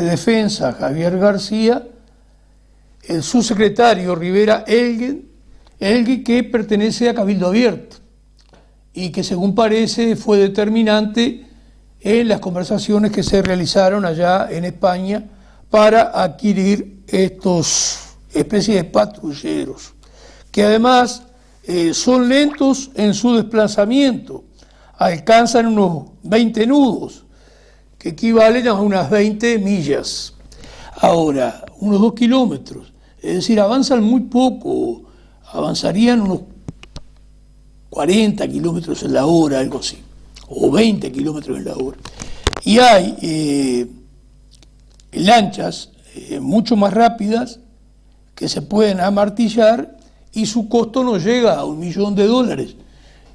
de Defensa, Javier García, el subsecretario Rivera Elgue, que pertenece a Cabildo Abierto y que, según parece, fue determinante en las conversaciones que se realizaron allá en España para adquirir estos especies de patrulleros, que además son lentos en su desplazamiento, alcanzan unos 20 nudos, que equivalen a unas 20 millas. Ahora, unos 2 kilómetros, es decir, avanzan muy poco, avanzarían unos 40 kilómetros en la hora, algo así, o 20 kilómetros en la hora. Y hay lanchas mucho más rápidas que se pueden amartillar y su costo no llega a $1 millón.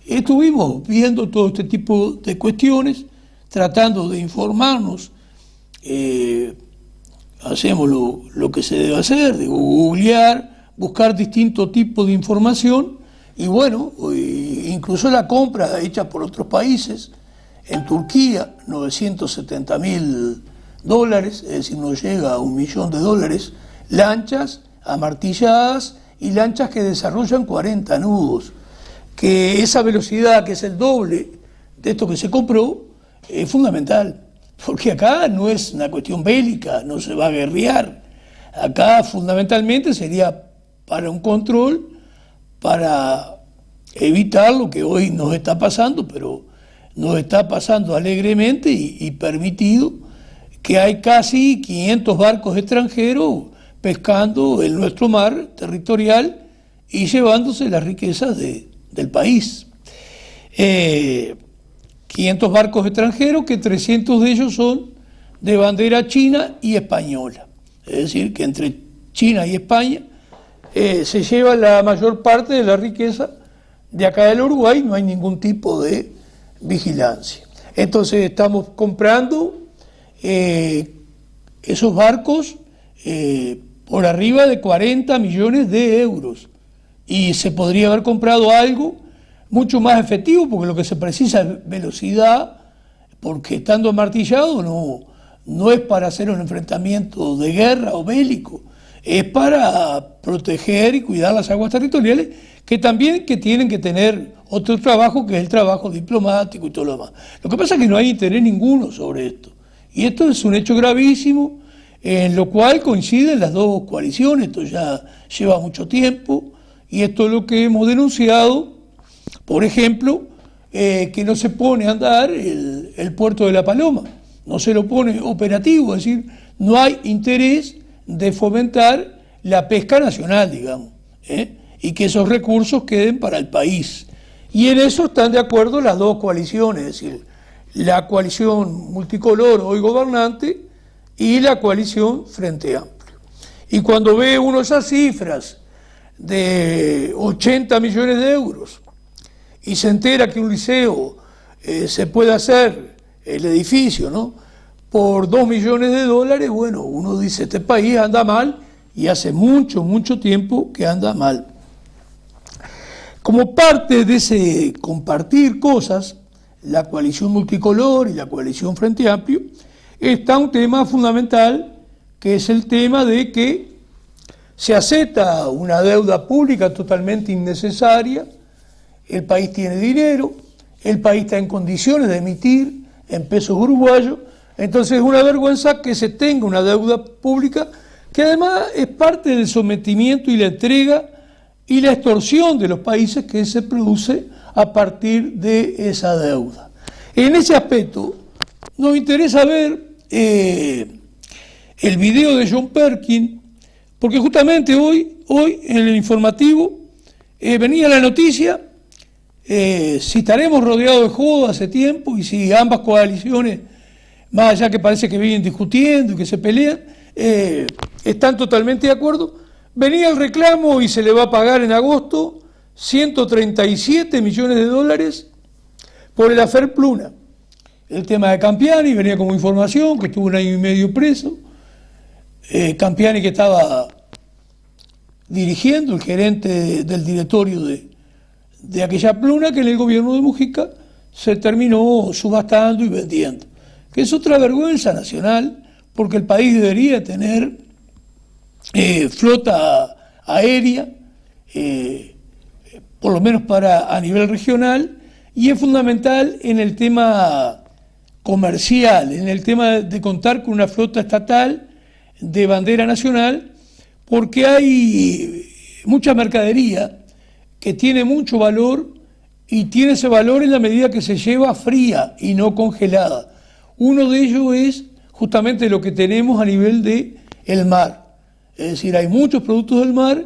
Estuvimos viendo todo este tipo de cuestiones, tratando de informarnos, hacemos lo que se debe hacer, de googlear, buscar distintos tipos de información, y bueno, incluso la compra hecha por otros países, en Turquía, $970.000, es decir, no llega a $1 millón, lanchas amartilladas y lanchas que desarrollan 40 nudos, que esa velocidad, que es el doble de esto que se compró, es fundamental, porque acá no es una cuestión bélica, no se va a guerrear, acá fundamentalmente sería para un control, para evitar lo que hoy nos está pasando, pero nos está pasando alegremente y permitido, que hay casi 500 barcos extranjeros pescando en nuestro mar territorial y llevándose las riquezas del país. 500 barcos extranjeros, que 300 de ellos son de bandera china y española. Es decir, que entre China y España se lleva la mayor parte de la riqueza de acá del Uruguay, no hay ningún tipo de vigilancia. Entonces estamos comprando esos barcos por arriba de 40 millones de euros, y se podría haber comprado algo mucho más efectivo, porque lo que se precisa es velocidad, porque estando amartillado no es para hacer un enfrentamiento de guerra o bélico, es para proteger y cuidar las aguas territoriales, que también tienen que tener otro trabajo, que es el trabajo diplomático y todo lo demás. Lo que pasa es que no hay interés ninguno sobre esto, y esto es un hecho gravísimo, en lo cual coinciden las dos coaliciones. Esto ya lleva mucho tiempo, y esto es lo que hemos denunciado. Por ejemplo, que no se pone a andar el puerto de La Paloma, no se lo pone operativo, es decir, no hay interés de fomentar la pesca nacional, digamos, y que esos recursos queden para el país. Y en eso están de acuerdo las dos coaliciones, es decir, la coalición multicolor hoy gobernante y la coalición Frente Amplio. Y cuando ve uno esas cifras de 80 millones de euros y se entera que un liceo se puede hacer el edificio, ¿no?, por $2 millones, bueno, uno dice, este país anda mal, y hace mucho, mucho tiempo que anda mal. Como parte de ese compartir cosas, la coalición multicolor y la coalición Frente Amplio, está un tema fundamental, que es el tema de que se acepta una deuda pública totalmente innecesaria. El país tiene dinero, el país está en condiciones de emitir en pesos uruguayos, entonces es una vergüenza que se tenga una deuda pública que además es parte del sometimiento y la entrega y la extorsión de los países que se produce a partir de esa deuda. En ese aspecto nos interesa ver el video de John Perkin, porque justamente hoy en el informativo venía la noticia, si estaremos rodeados de joda hace tiempo, y si ambas coaliciones, más allá que parece que vienen discutiendo y que se pelean, están totalmente de acuerdo. Venía el reclamo y se le va a pagar en agosto $137 millones por el afer Pluna. El tema de Campiani venía como información, que estuvo 1 año y medio preso. Campiani, que estaba dirigiendo, el gerente del directorio de aquella Pluna, que en el gobierno de Mujica se terminó subastando y vendiendo, que es otra vergüenza nacional, porque el país debería tener flota aérea, por lo menos a nivel regional, y es fundamental en el tema comercial, en el tema de contar con una flota estatal de bandera nacional, porque hay mucha mercadería que tiene mucho valor y tiene ese valor en la medida que se lleva fría y no congelada. Uno de ellos es justamente lo que tenemos a nivel del mar. Es decir, hay muchos productos del mar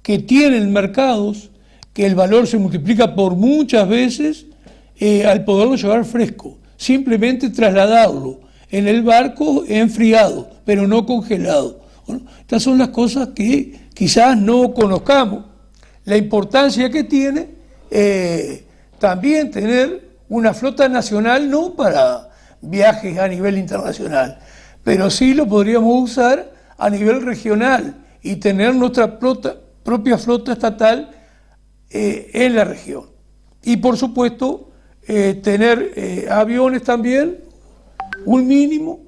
que tienen mercados que el valor se multiplica por muchas veces al poderlo llevar fresco. Simplemente trasladarlo en el barco enfriado, pero no congelado. Bueno, estas son las cosas que quizás no conozcamos. La importancia que tiene también tener una flota nacional, no para viajes a nivel internacional, pero sí lo podríamos usar a nivel regional y tener nuestra propia flota estatal en la región. Y por supuesto, tener aviones también, un mínimo,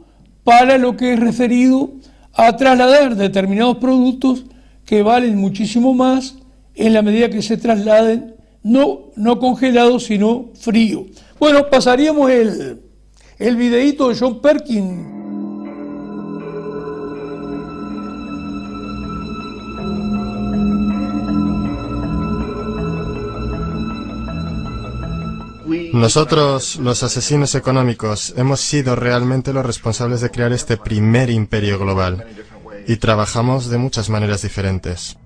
para lo que es referido a trasladar determinados productos que valen muchísimo más en la medida que se trasladen, no congelados, sino fríos. Bueno, pasaríamos el videíto de John Perkins. Nosotros, los asesinos económicos, hemos sido realmente los responsables de crear este primer imperio global y trabajamos de muchas maneras diferentes.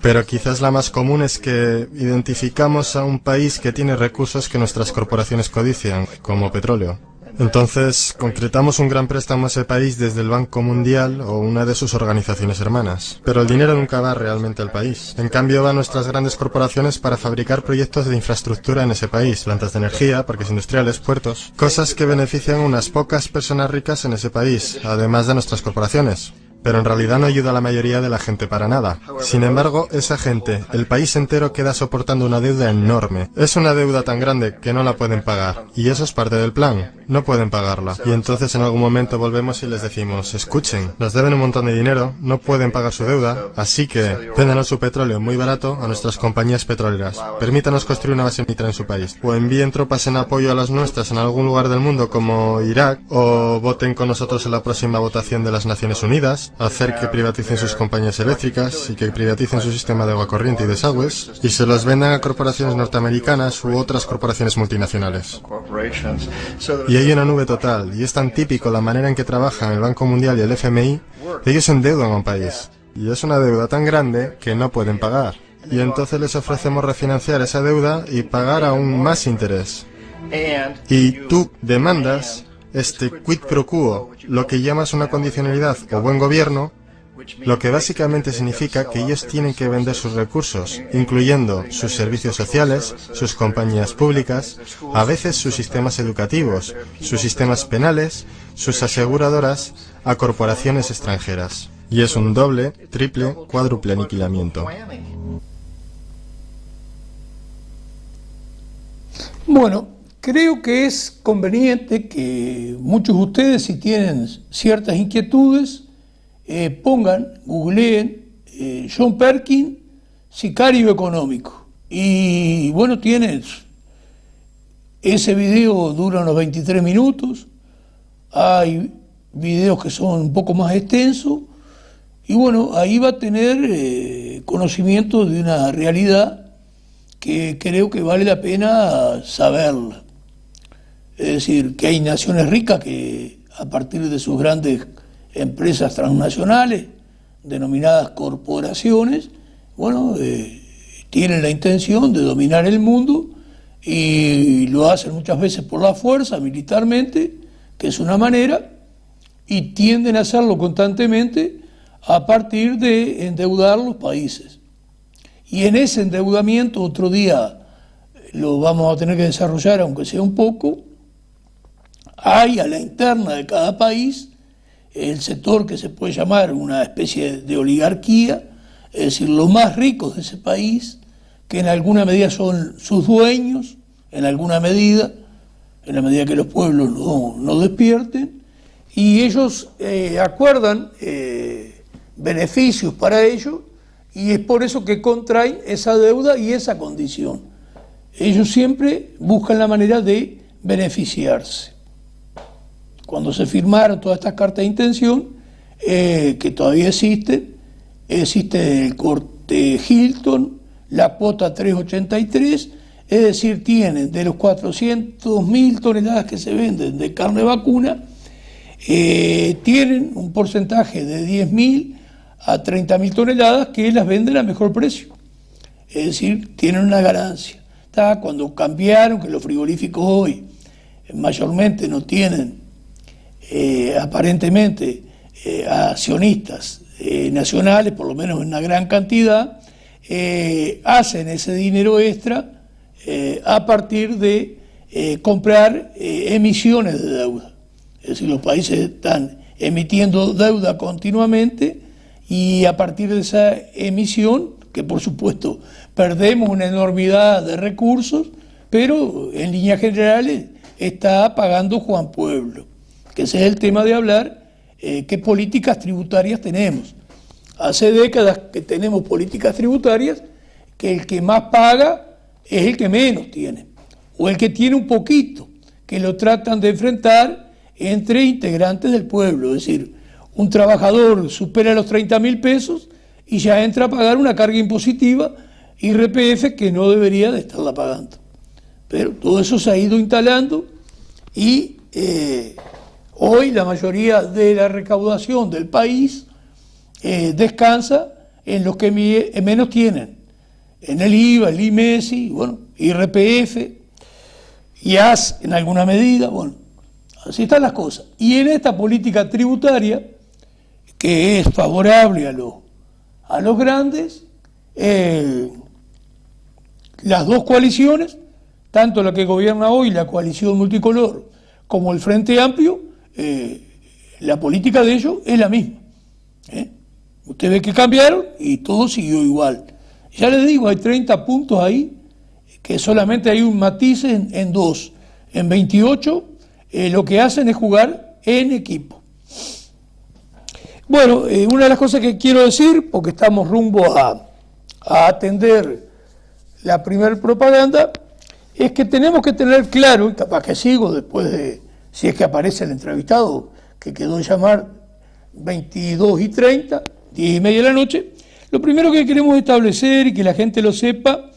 Pero quizás la más común es que identificamos a un país que tiene recursos que nuestras corporaciones codician, como petróleo. Entonces, concretamos un gran préstamo a ese país desde el Banco Mundial o una de sus organizaciones hermanas. Pero el dinero nunca va realmente al país. En cambio, va a nuestras grandes corporaciones para fabricar proyectos de infraestructura en ese país, plantas de energía, parques industriales, puertos, cosas que benefician a unas pocas personas ricas en ese país, además de nuestras corporaciones. Pero en realidad no ayuda a la mayoría de la gente para nada. Sin embargo, esa gente, el país entero queda soportando una deuda enorme. Es una deuda tan grande que no la pueden pagar. Y eso es parte del plan. No pueden pagarla. Y entonces en algún momento volvemos y les decimos, escuchen, nos deben un montón de dinero, no pueden pagar su deuda, así que véndanos su petróleo muy barato a nuestras compañías petroleras. Permítanos construir una base militar en su país. O envíen tropas en apoyo a las nuestras en algún lugar del mundo como Irak, o voten con nosotros en la próxima votación de las Naciones Unidas, hacer que privaticen sus compañías eléctricas y que privaticen su sistema de agua corriente y desagües y se los vendan a corporaciones norteamericanas u otras corporaciones multinacionales. Y hay una nube total, y es tan típico la manera en que trabajan el Banco Mundial y el FMI, ellos endeudan a un país. Y es una deuda tan grande que no pueden pagar. Y entonces les ofrecemos refinanciar esa deuda y pagar aún más interés. Y tú demandas este quid pro quo, lo que llamas una condicionalidad o buen gobierno, lo que básicamente significa que ellos tienen que vender sus recursos, incluyendo sus servicios sociales, sus compañías públicas, a veces sus sistemas educativos, sus sistemas penales, sus aseguradoras, a corporaciones extranjeras. Y es un doble, triple, cuádruple aniquilamiento. Bueno, creo que es conveniente que muchos de ustedes, si tienen ciertas inquietudes, googleen John Perkins, sicario económico. Y bueno, tienen ese video, dura unos 23 minutos, hay videos que son un poco más extensos, y bueno, ahí va a tener conocimiento de una realidad que creo que vale la pena saberla. Es decir, que hay naciones ricas que a partir de sus grandes empresas transnacionales, denominadas corporaciones, bueno, tienen la intención de dominar el mundo y lo hacen muchas veces por la fuerza, militarmente, que es una manera, y tienden a hacerlo constantemente a partir de endeudar los países. Y en ese endeudamiento, otro día lo vamos a tener que desarrollar, aunque sea un poco, hay a la interna de cada país el sector que se puede llamar una especie de oligarquía, es decir, los más ricos de ese país, que en alguna medida son sus dueños, en alguna medida, en la medida que los pueblos no despierten, y ellos acuerdan beneficios para ellos, y es por eso que contraen esa deuda y esa condición. Ellos siempre buscan la manera de beneficiarse. Cuando se firmaron todas estas cartas de intención, que todavía existe el corte Hilton, la cuota 383, es decir, tienen de los 400.000 toneladas que se venden de carne vacuna, tienen un porcentaje de 10.000 a 30.000 toneladas que las venden a mejor precio. Es decir, tienen una ganancia. Cuando cambiaron, que los frigoríficos hoy mayormente no tienen aparentemente accionistas nacionales, por lo menos en una gran cantidad, hacen ese dinero extra a partir de comprar emisiones de deuda. Es decir, los países están emitiendo deuda continuamente y a partir de esa emisión, que por supuesto perdemos una enormidad de recursos, pero en líneas generales está pagando Juan Pueblo, que ese es el tema de hablar, qué políticas tributarias tenemos. Hace décadas que tenemos políticas tributarias que el que más paga es el que menos tiene, o el que tiene un poquito, que lo tratan de enfrentar entre integrantes del pueblo. Es decir, un trabajador supera los 30.000 pesos y ya entra a pagar una carga impositiva, IRPF, que no debería de estarla pagando. Pero todo eso se ha ido instalando y hoy la mayoría de la recaudación del país descansa en los que menos tienen, en el IVA, el IMESI, bueno, IRPF, IAS en alguna medida, bueno, así están las cosas. Y en esta política tributaria, que es favorable a los grandes, las dos coaliciones, tanto la que gobierna hoy, la coalición multicolor, como el Frente Amplio, la política de ellos es la misma. Usted ve que cambiaron y todo siguió igual. Ya les digo, hay 30 puntos ahí, que solamente hay un matiz en 2. En 28 lo que hacen es jugar en equipo. Bueno, una de las cosas que quiero decir, porque estamos rumbo a atender la primer propaganda, es que tenemos que tener claro, y capaz que sigo después de, si es que aparece el entrevistado, que quedó en llamar 22:30, 10:30 de la noche, lo primero que queremos establecer y que la gente lo sepa,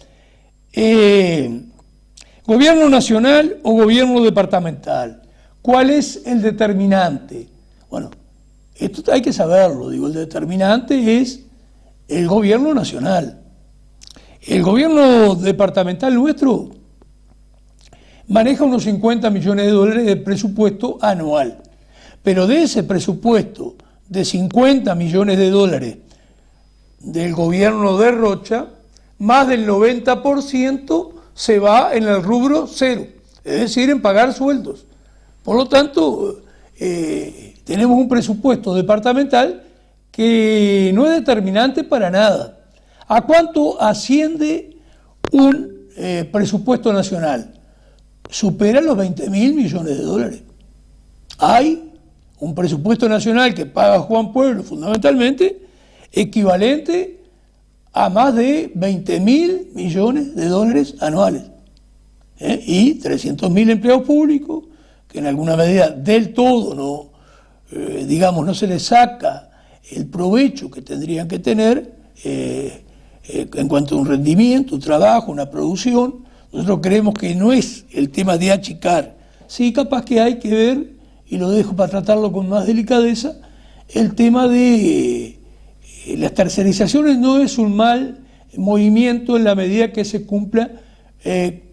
gobierno nacional o gobierno departamental, ¿cuál es el determinante? Bueno, esto hay que saberlo, digo, el determinante es el gobierno nacional. El gobierno departamental nuestro maneja unos 50 millones de dólares de presupuesto anual, pero de ese presupuesto de 50 millones de dólares del gobierno de Rocha, más del 90% se va en el rubro cero, es decir, en pagar sueldos. Por lo tanto, tenemos un presupuesto departamental que no es determinante para nada. ¿A cuánto asciende un presupuesto nacional? Supera los 20.000 millones de dólares. Hay un presupuesto nacional que paga Juan Pueblo fundamentalmente, equivalente a más de 20.000 millones de dólares anuales. Y 300.000 empleados públicos, que en alguna medida del todo no se les saca el provecho que tendrían que tener en cuanto a un rendimiento, un trabajo, una producción. Nosotros creemos que no es el tema de achicar. Sí, capaz que hay que ver, y lo dejo para tratarlo con más delicadeza, el tema de las tercerizaciones no es un mal movimiento en la medida que se cumpla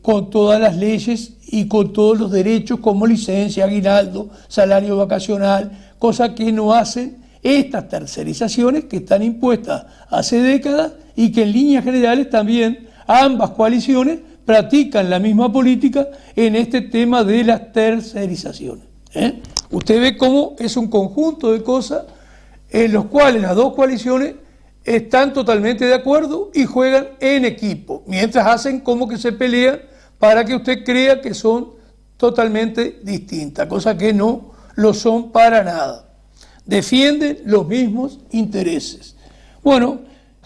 con todas las leyes y con todos los derechos como licencia, aguinaldo, salario vacacional, cosa que no hacen estas tercerizaciones que están impuestas hace décadas y que en líneas generales también ambas coaliciones practican la misma política en este tema de las tercerizaciones. Usted ve cómo es un conjunto de cosas en los cuales las dos coaliciones están totalmente de acuerdo y juegan en equipo, mientras hacen como que se pelean para que usted crea que son totalmente distintas, cosa que no lo son para nada. Defienden los mismos intereses. Bueno,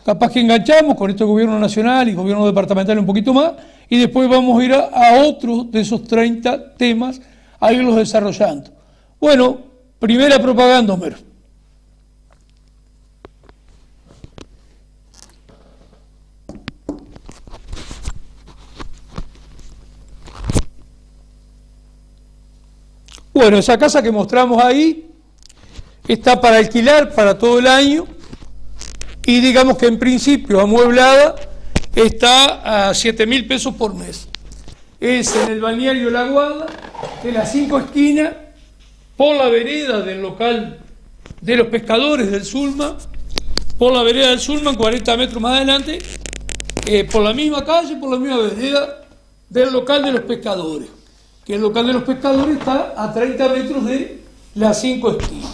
capaz que enganchamos con este gobierno nacional y gobierno departamental un poquito más, y después vamos a ir a otros de esos 30 temas a irlos desarrollando. Bueno, primera propaganda, Homero. Bueno, esa casa que mostramos ahí está para alquilar para todo el año y digamos que en principio amueblada está a 7.000 pesos por mes. Es en el balneario La Guarda, de las 5 esquinas, por la vereda del local de los pescadores del Sulma, por la vereda del Sulma, 40 metros más adelante, por la misma calle, por la misma vereda del local de los pescadores, que el local de los pescadores está a 30 metros de las 5 esquinas.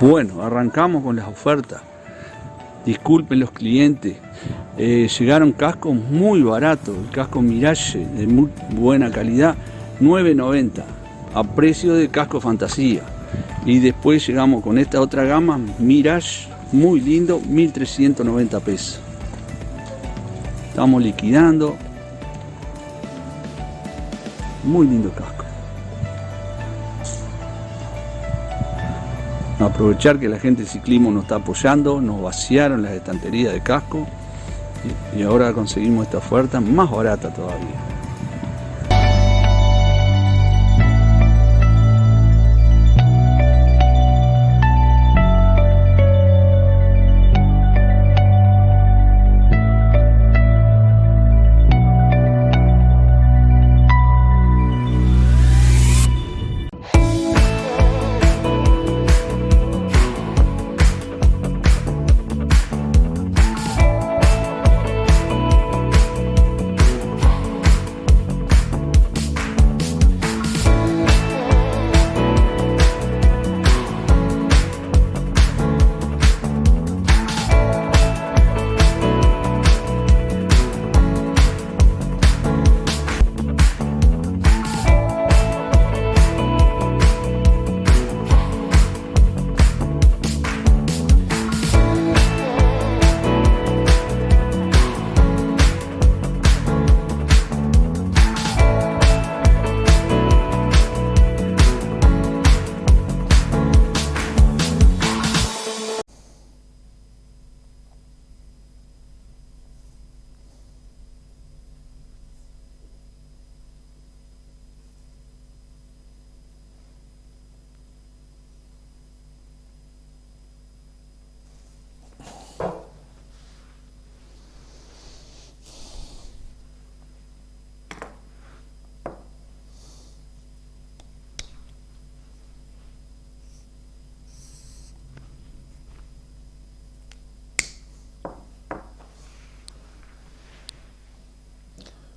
Bueno, arrancamos con las ofertas. Disculpen los clientes, llegaron cascos muy baratos, el casco Mirage de muy buena calidad, $9.90 a precio de casco fantasía. Y después llegamos con esta otra gama, Mirage, muy lindo, 1.390 pesos. Estamos liquidando, muy lindo casco. Aprovechar que la gente del ciclismo nos está apoyando, nos vaciaron las estanterías de casco y ahora conseguimos esta oferta más barata todavía.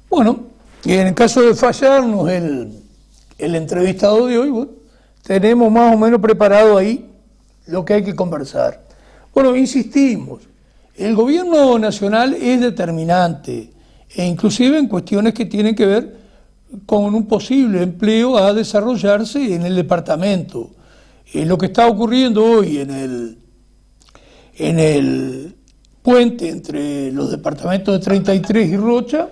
Bueno, y en el caso de fallarnos el entrevistado de hoy, bueno, tenemos más o menos preparado ahí lo que hay que conversar. Bueno, insistimos, el gobierno nacional es determinante, e inclusive en cuestiones que tienen que ver con un posible empleo a desarrollarse en el departamento. Lo que está ocurriendo hoy en el puente entre los departamentos de 33 y Rocha,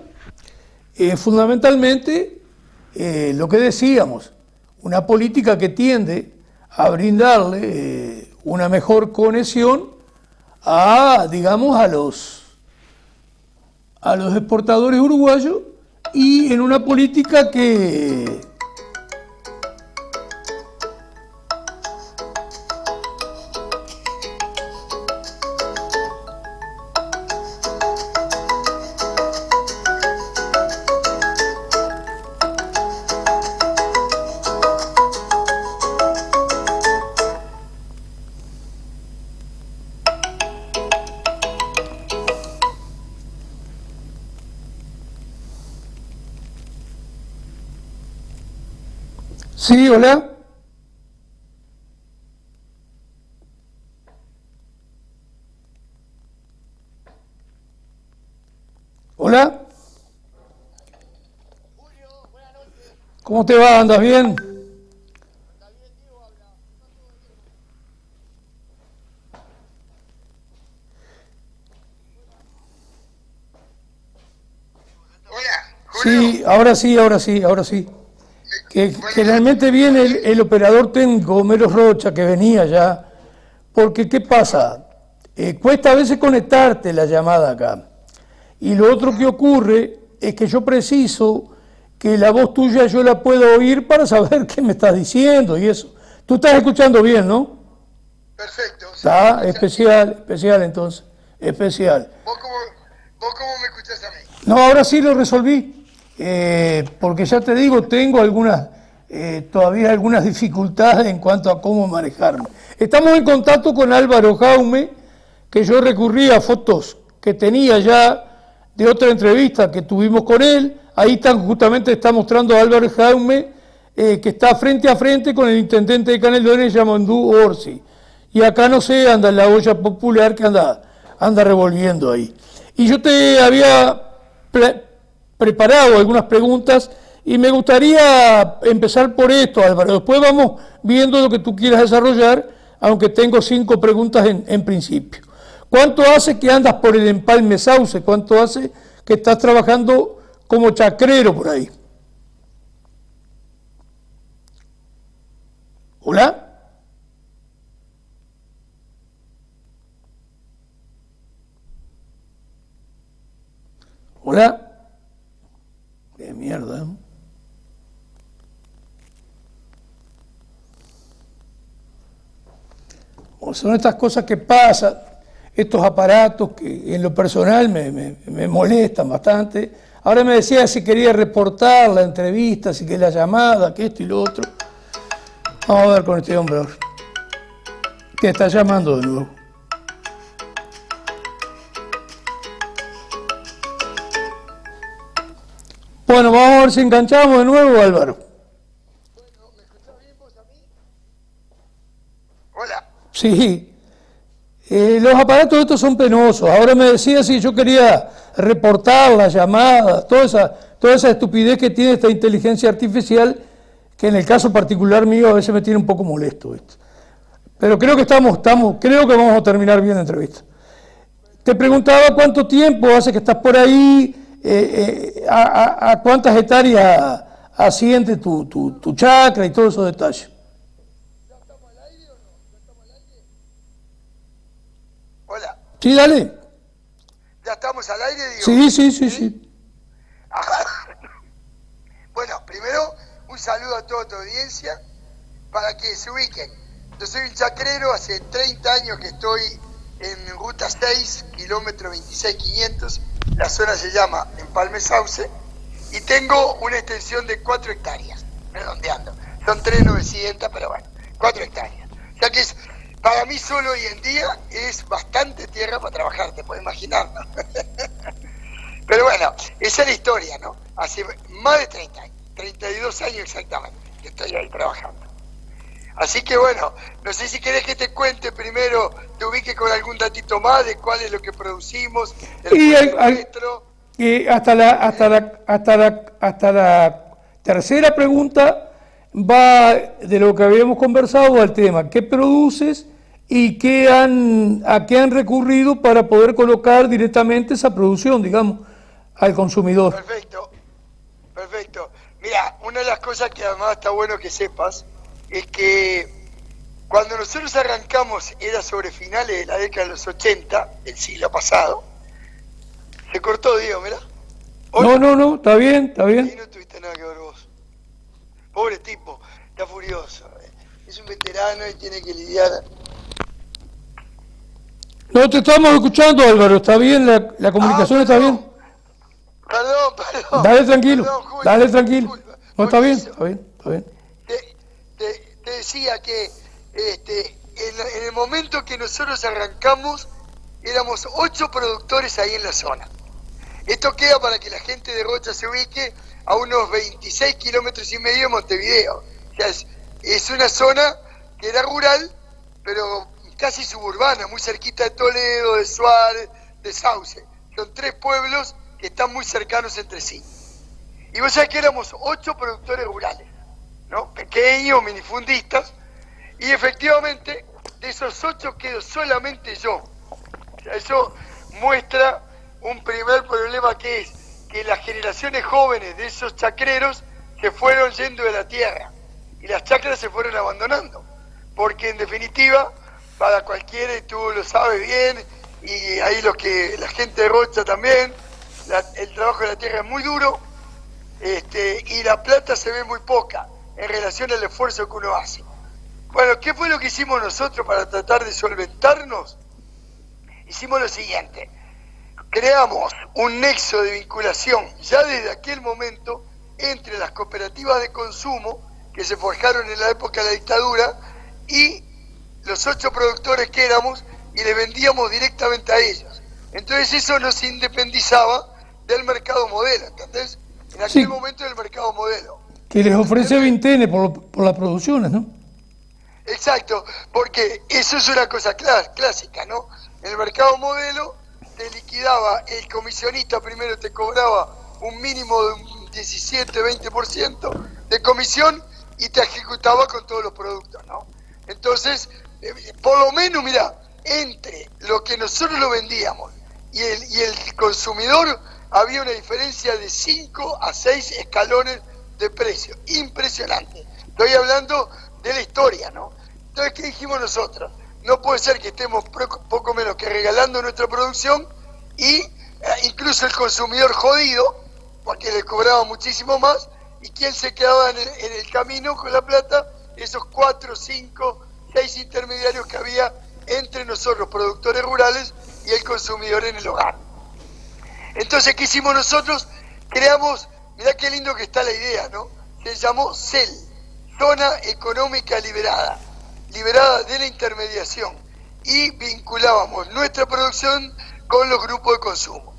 fundamentalmente lo que decíamos, una política que tiende a brindarle una mejor conexión a, digamos, a los exportadores uruguayos, y en una política que Sí, hola. Hola. ¿Cómo te va? ¿Andas bien? Hola, Sí, Julio. ahora sí. Que generalmente viene el operador técnico, Homero Rocha, que venía ya. Porque, ¿qué pasa? Cuesta a veces conectarte la llamada acá. Y lo otro que ocurre es que yo preciso que la voz tuya yo la puedo oír para saber qué me estás diciendo y eso. Tú estás escuchando bien, ¿no? Perfecto. Sí, Está especial entonces, especial. ¿Vos cómo me escuchás a mí? No, ahora sí lo resolví, porque ya te digo, tengo todavía algunas dificultades en cuanto a cómo manejarme. Estamos en contacto con Álvaro Jaume, que yo recurrí a fotos que tenía ya de otra entrevista que tuvimos con él. Ahí justamente está mostrando a Álvaro Jaume, que está frente a frente con el intendente de Canelones, Yamandú Orsi. Y acá no sé, anda en la olla popular que anda revolviendo ahí. Y yo te había preparado algunas preguntas y me gustaría empezar por esto, Álvaro. Después vamos viendo lo que tú quieras desarrollar, aunque tengo 5 preguntas en principio. ¿Cuánto hace que andas por el Empalme Sauce? ¿Cuánto hace que estás trabajando como chacrero por ahí? ¿Hola? ¿Hola? Qué mierda, ¿eh? O son estas cosas que pasan, estos aparatos que en lo personal me molestan bastante. Ahora me decía si quería reportar la entrevista, si quería la llamada, que esto y lo otro. Vamos a ver con este hombre ahora, que está llamando de nuevo. Bueno, vamos a ver si enganchamos de nuevo, Álvaro. ¿Me escuchás bien vos a mí? Hola. Sí. Los aparatos estos son penosos. Ahora me decía si yo quería reportar las llamadas, toda esa estupidez que tiene esta inteligencia artificial, que en el caso particular mío a veces me tiene un poco molesto esto. Pero creo que creo que vamos a terminar bien la entrevista. Te preguntaba cuánto tiempo hace que estás por ahí, a cuántas hectáreas asciende tu chacra y todos esos detalles. ¿Ya estamos al aire o no? ¿Ya estamos al aire? Hola. Sí, dale. ¿Ya estamos al aire, digo? Sí. Bueno, primero, un saludo a toda tu audiencia para que se ubiquen. Yo soy un chacrero, hace 30 años que estoy en Ruta 6, kilómetro 26500. La zona se llama Empalme Sauce y tengo una extensión de 4 hectáreas, redondeando. Son 3.900, pero bueno, 4 hectáreas. O sea que para mí solo hoy en día es bastante tierra para trabajar, te puedes imaginar, ¿no? Pero bueno, esa es la historia, ¿no? Hace más de 30 años, 32 años exactamente, que estoy ahí trabajando. Así que bueno, no sé si querés que te cuente primero, te ubique con algún datito más de cuál es lo que producimos, y hasta la tercera pregunta va de lo que habíamos conversado al tema, ¿qué produces y a qué han recurrido para poder colocar directamente esa producción, digamos, al consumidor? Perfecto. Mira, una de las cosas que además está bueno que sepas es que cuando nosotros arrancamos, era sobre finales de la década de los 80, del siglo pasado. Se cortó, Diego, mirá. No, está bien. Y no tuviste nada que ver vos. Pobre tipo, está furioso. Es un veterano y tiene que lidiar. No, te estamos escuchando, Álvaro, está bien, la comunicación está bien. Perdón. Dale tranquilo, Julio. No, está bien. Te decía que en el momento que nosotros arrancamos, éramos 8 productores ahí en la zona. Esto queda para que la gente de Rocha se ubique a unos 26 kilómetros y medio de Montevideo, O sea, es una zona que era rural, pero casi suburbana, muy cerquita de Toledo, de Suárez, de Sauce. Son 3 pueblos que están muy cercanos entre sí. Y vos sabés que éramos 8 productores rurales, ¿no? Pequeños, minifundistas, y efectivamente de esos 8 quedo solamente yo. O sea, eso muestra un primer problema, que es que las generaciones jóvenes de esos chacreros se fueron yendo de la tierra y las chacras se fueron abandonando, porque en definitiva, para cualquiera, y tú lo sabes bien, y ahí la gente de Rocha también, el trabajo de la tierra es muy duro, y la plata se ve muy poca en relación al esfuerzo que uno hace. Bueno, ¿qué fue lo que hicimos nosotros para tratar de solventarnos? Hicimos lo siguiente: creamos un nexo de vinculación ya desde aquel momento entre las cooperativas de consumo que se forjaron en la época de la dictadura y los 8 productores que éramos, y le vendíamos directamente a ellos. Entonces eso nos independizaba del mercado modelo, ¿entendés? En aquel momento del mercado modelo. Que les ofrece Vintene por las producciones, ¿no? Exacto, porque eso es una cosa clásica, ¿no? En el mercado modelo te liquidaba el comisionista, primero te cobraba un mínimo de un 17-20% de comisión y te ejecutaba con todos los productos, ¿no? Entonces, por lo menos, mirá, entre lo que nosotros lo vendíamos y el consumidor había una diferencia de 5 a 6 escalones de precio. Impresionante. Estoy hablando de la historia, ¿no? Entonces, ¿qué dijimos nosotros? No puede ser que estemos poco menos que regalando nuestra producción y incluso el consumidor jodido, porque le cobraba muchísimo más, y quién se quedaba en el camino con la plata, esos 4, 5, 6 intermediarios que había entre nosotros, productores rurales, y el consumidor en el hogar. Entonces, ¿qué hicimos nosotros? Creamos, mirá qué lindo que está la idea, ¿no? Se llamó CEL, Zona Económica Liberada, liberada de la intermediación, y vinculábamos nuestra producción con los grupos de consumo.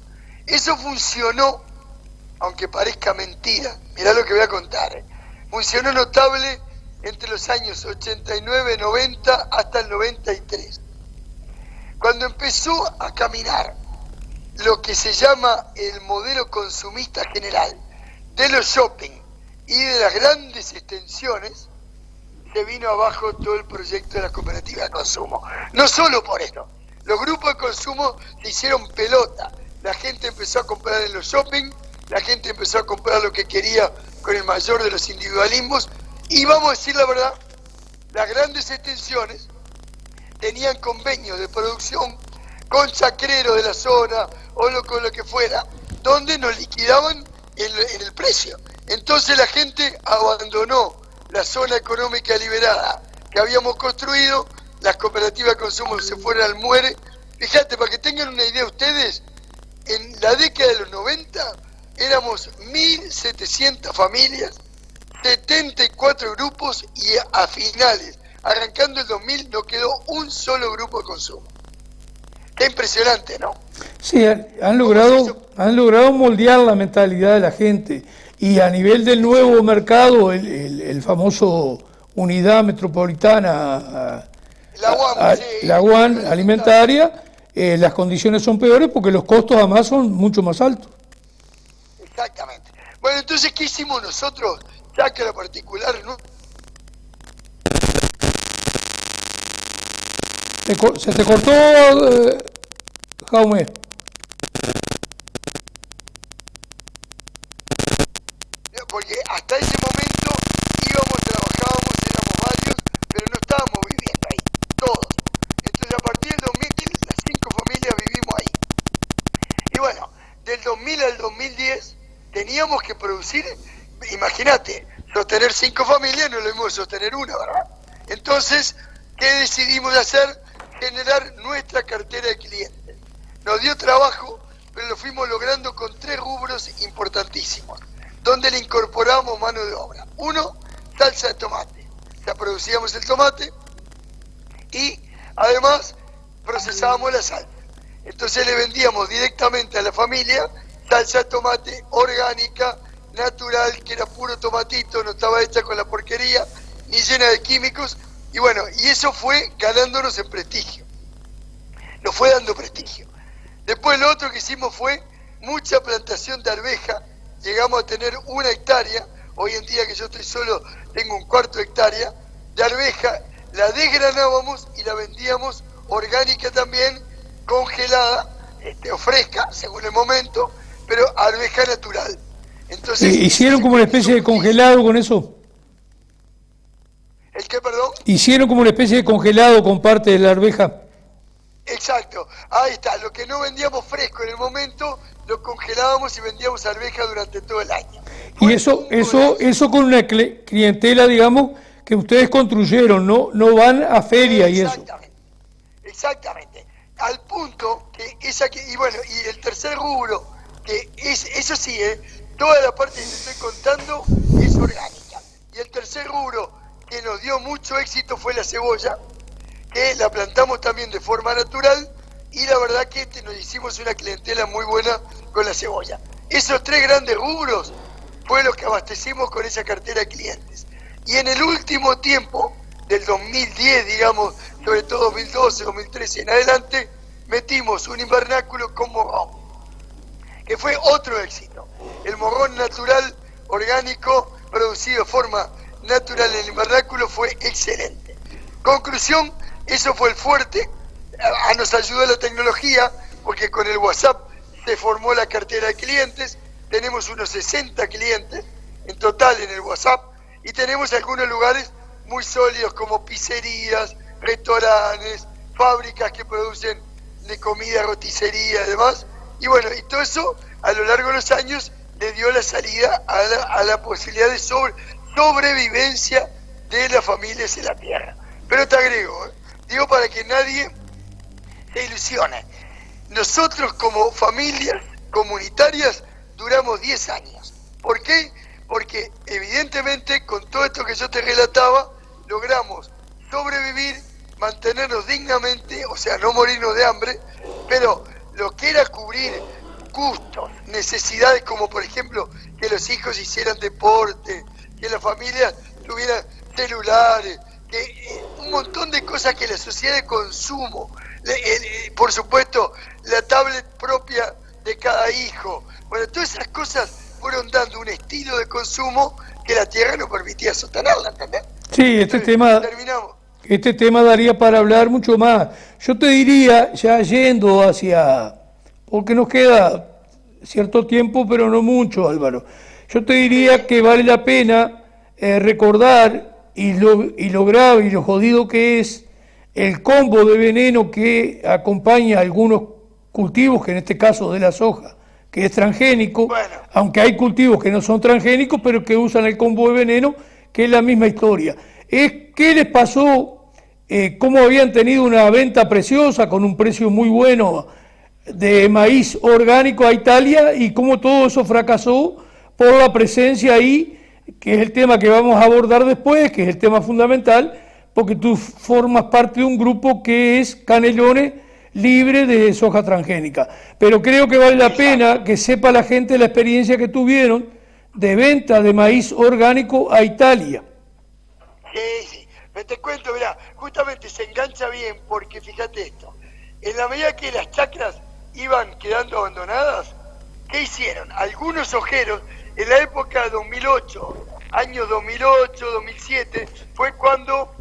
Eso funcionó, aunque parezca mentira, mirá lo que voy a contar, funcionó notable entre los años 89, 90 hasta el 93. Cuando empezó a caminar lo que se llama el modelo consumista general de los shopping y de las grandes extensiones, se vino abajo todo el proyecto de la cooperativa de consumo. No solo por esto, los grupos de consumo se hicieron pelota, la gente empezó a comprar en los shopping, la gente empezó a comprar lo que quería con el mayor de los individualismos, y vamos a decir la verdad, las grandes extensiones tenían convenios de producción con chacreros de la zona o con lo que fuera, donde nos liquidaban en el precio. Entonces la gente abandonó la zona económica liberada que habíamos construido, las cooperativas de consumo se fueron al muere. Fíjate, para que tengan una idea ustedes, en la década de los 90 éramos 1.700 familias, 74 grupos, y a finales, arrancando el 2000, no quedó un solo grupo de consumo. Qué impresionante, ¿no? Sí, han logrado moldear la mentalidad de la gente, y a nivel del nuevo mercado, el famoso Unidad Metropolitana, la UAN alimentaria, las condiciones son peores porque los costos además son mucho más altos. Exactamente. Bueno, entonces, ¿qué hicimos nosotros? Ya que la particular, ¿no? Se te cortó, Jaume. Porque hasta ese momento íbamos, trabajábamos, éramos varios, pero no estábamos viviendo ahí, todos. Entonces, a partir del 2000, las 5 familias vivimos ahí. Y bueno, del 2000 al 2010 teníamos que producir, imagínate, sostener 5 familias no es lo mismo que sostener una, ¿verdad? Entonces, ¿qué decidimos hacer? Generar nuestra cartera de clientes. Nos dio trabajo, pero lo fuimos logrando con 3 rubros importantísimos, donde le incorporamos mano de obra. Uno, salsa de tomate. O sea, producíamos el tomate y además procesábamos la salsa. Entonces le vendíamos directamente a la familia salsa de tomate orgánica, natural, que era puro tomatito, no estaba hecha con la porquería, ni llena de químicos, y bueno, y eso fue ganándonos en prestigio, nos fue dando prestigio. Después lo otro que hicimos fue mucha plantación de arveja, llegamos a tener 1 hectárea, hoy en día que yo estoy solo tengo 1/4 hectárea de arveja, la desgranábamos y la vendíamos orgánica también, congelada, o fresca, según el momento, pero arveja natural. Entonces, ¿hicieron como una especie de congelado con eso? ¿El qué, perdón? ¿Hicieron como una especie de congelado con parte de la arveja? Exacto, ahí está, lo que no vendíamos fresco en el momento, lo congelábamos y vendíamos arveja durante todo el año. Y eso con una clientela, digamos, que ustedes construyeron, no van a feria y eso. Exactamente, al punto que y bueno, y el tercer rubro, que es, eso sí, toda la parte que te estoy contando es orgánica. Y el tercer rubro que nos dio mucho éxito fue la cebolla, que la plantamos también de forma natural, y la verdad que nos hicimos una clientela muy buena con la cebolla. Esos 3 grandes rubros fue los que abastecimos con esa cartera de clientes. Y en el último tiempo, del 2010, digamos, sobre todo 2012, 2013 en adelante, metimos un invernáculo con morrón, que fue otro éxito. El morrón natural, orgánico, producido de forma natural en el invernáculo, fue excelente. Conclusión, eso fue el fuerte. Nos ayudó la tecnología, porque con el WhatsApp se formó la cartera de clientes. Tenemos unos 60 clientes en total en el WhatsApp, y tenemos algunos lugares muy sólidos como pizzerías, restaurantes, fábricas que producen de comida, roticería y demás. Y bueno, y todo eso a lo largo de los años le dio la salida a la posibilidad de sobrevivencia de las familias en la tierra. Pero te agrego, digo para que nadie se ilusione, nosotros como familias comunitarias duramos 10 años. ¿Por qué? Porque evidentemente con todo esto que yo te relataba, logramos sobrevivir, mantenernos dignamente, o sea, no morirnos de hambre, pero lo que era cubrir gustos, necesidades, como por ejemplo que los hijos hicieran deporte, que las familias tuvieran celulares, que un montón de cosas que la sociedad de consumo, por supuesto la tablet propia de cada hijo, bueno, todas esas cosas fueron dando un estilo de consumo que la tierra no permitía sostenerla, ¿entendés? Sí, este tema daría para hablar mucho más. Yo te diría, ya yendo hacia, porque nos queda cierto tiempo, pero no mucho, Álvaro, yo te diría que vale la pena recordar y lo grave y lo jodido que es el combo de veneno que acompaña a algunos cultivos, que en este caso de la soja, que es transgénico, bueno, aunque hay cultivos que no son transgénicos, pero que usan el combo de veneno, que es la misma historia. ¿Qué les pasó? ¿Cómo habían tenido una venta preciosa con un precio muy bueno de maíz orgánico a Italia, y cómo todo eso fracasó por la presencia ahí, que es el tema que vamos a abordar después, que es el tema fundamental, porque tú formas parte de un grupo que es Canelones libre de soja transgénica? Pero creo que vale la pena que sepa la gente la experiencia que tuvieron de venta de maíz orgánico a Italia. Sí, te cuento, mirá, justamente se engancha bien, porque fíjate esto, en la medida que las chacras iban quedando abandonadas, ¿qué hicieron? Algunos ojeros, en la época de 2008, años 2008, 2007, fue cuando,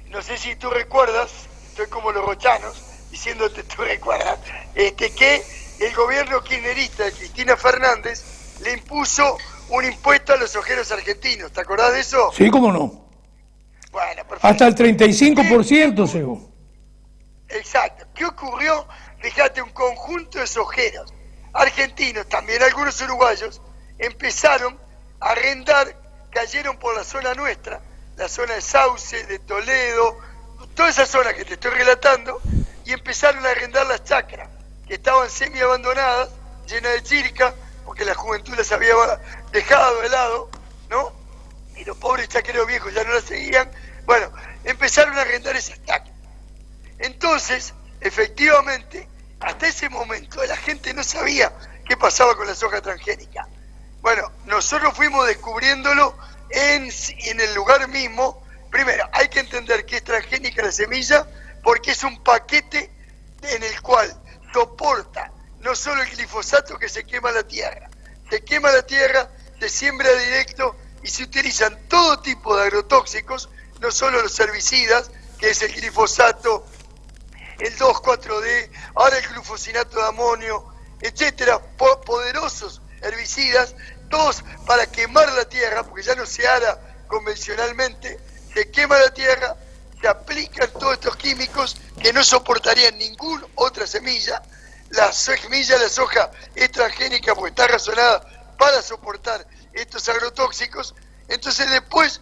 no sé si tú recuerdas, estoy como los rochanos, diciéndote tú recuerdas, que el gobierno kirchnerista de Cristina Fernández le impuso un impuesto a los ojeros argentinos. ¿Te acordás de eso? Sí, cómo no. Bueno, perfecto. Hasta el 35%, según. Exacto. ¿Qué ocurrió? Fíjate, un conjunto de sojeros argentinos, también algunos uruguayos, empezaron a arrendar, cayeron por la zona nuestra, la zona de Sauce, de Toledo, toda esa zona que te estoy relatando, y empezaron a arrendar las chacras, que estaban semi abandonadas, llenas de chirca, porque la juventud las había dejado de lado, ¿no? Y los pobres chaqueros viejos ya no las seguían. Bueno, empezaron a arrendar esas chacras. Entonces, efectivamente, hasta ese momento la gente no sabía qué pasaba con la soja transgénica. Bueno, nosotros fuimos descubriéndolo en el lugar mismo. Primero, hay que entender que es transgénica la semilla porque es un paquete en el cual soporta no solo el glifosato que se quema la tierra, se siembra directo y se utilizan todo tipo de agrotóxicos, no solo los herbicidas, que es el glifosato, el 2,4-D, ahora el glufosinato de amonio, etcétera, poderosos herbicidas, todos para quemar la tierra, porque ya no se ara convencionalmente, se quema la tierra, se aplican todos estos químicos que no soportarían ninguna otra semilla. La semilla de la soja es transgénica porque está razonada para soportar estos agrotóxicos. Entonces después,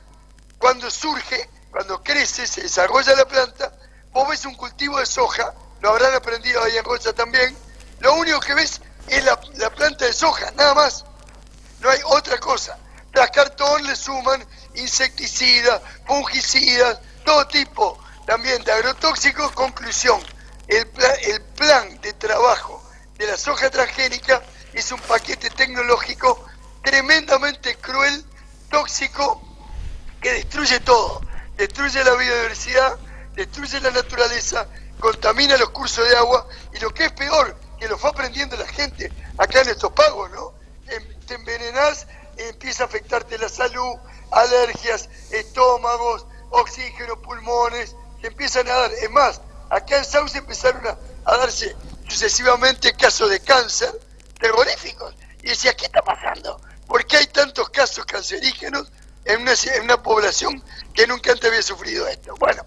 cuando surge, cuando crece, se desarrolla la planta, vos ves un cultivo de soja, lo habrán aprendido ahí en Rocha también, lo único que ves es la planta de soja, nada más, no hay otra cosa. Tras cartón le suman insecticidas, fungicidas, todo tipo también de agrotóxicos. Conclusión, el plan de trabajo de la soja transgénica es un paquete tecnológico tremendamente cruel, tóxico, que destruye todo, destruye la biodiversidad, destruye la naturaleza, contamina los cursos de agua y lo que es peor, que lo fue aprendiendo la gente acá en estos pagos, ¿no? Te envenenás, empieza a afectarte la salud, alergias, estómagos, oxígeno, pulmones, se empiezan a dar. Es más, acá en Sauce empezaron a darse sucesivamente casos de cáncer terroríficos. Y decía, ¿qué está pasando? ¿Por qué hay tantos casos cancerígenos en una población que nunca antes había sufrido esto? Bueno,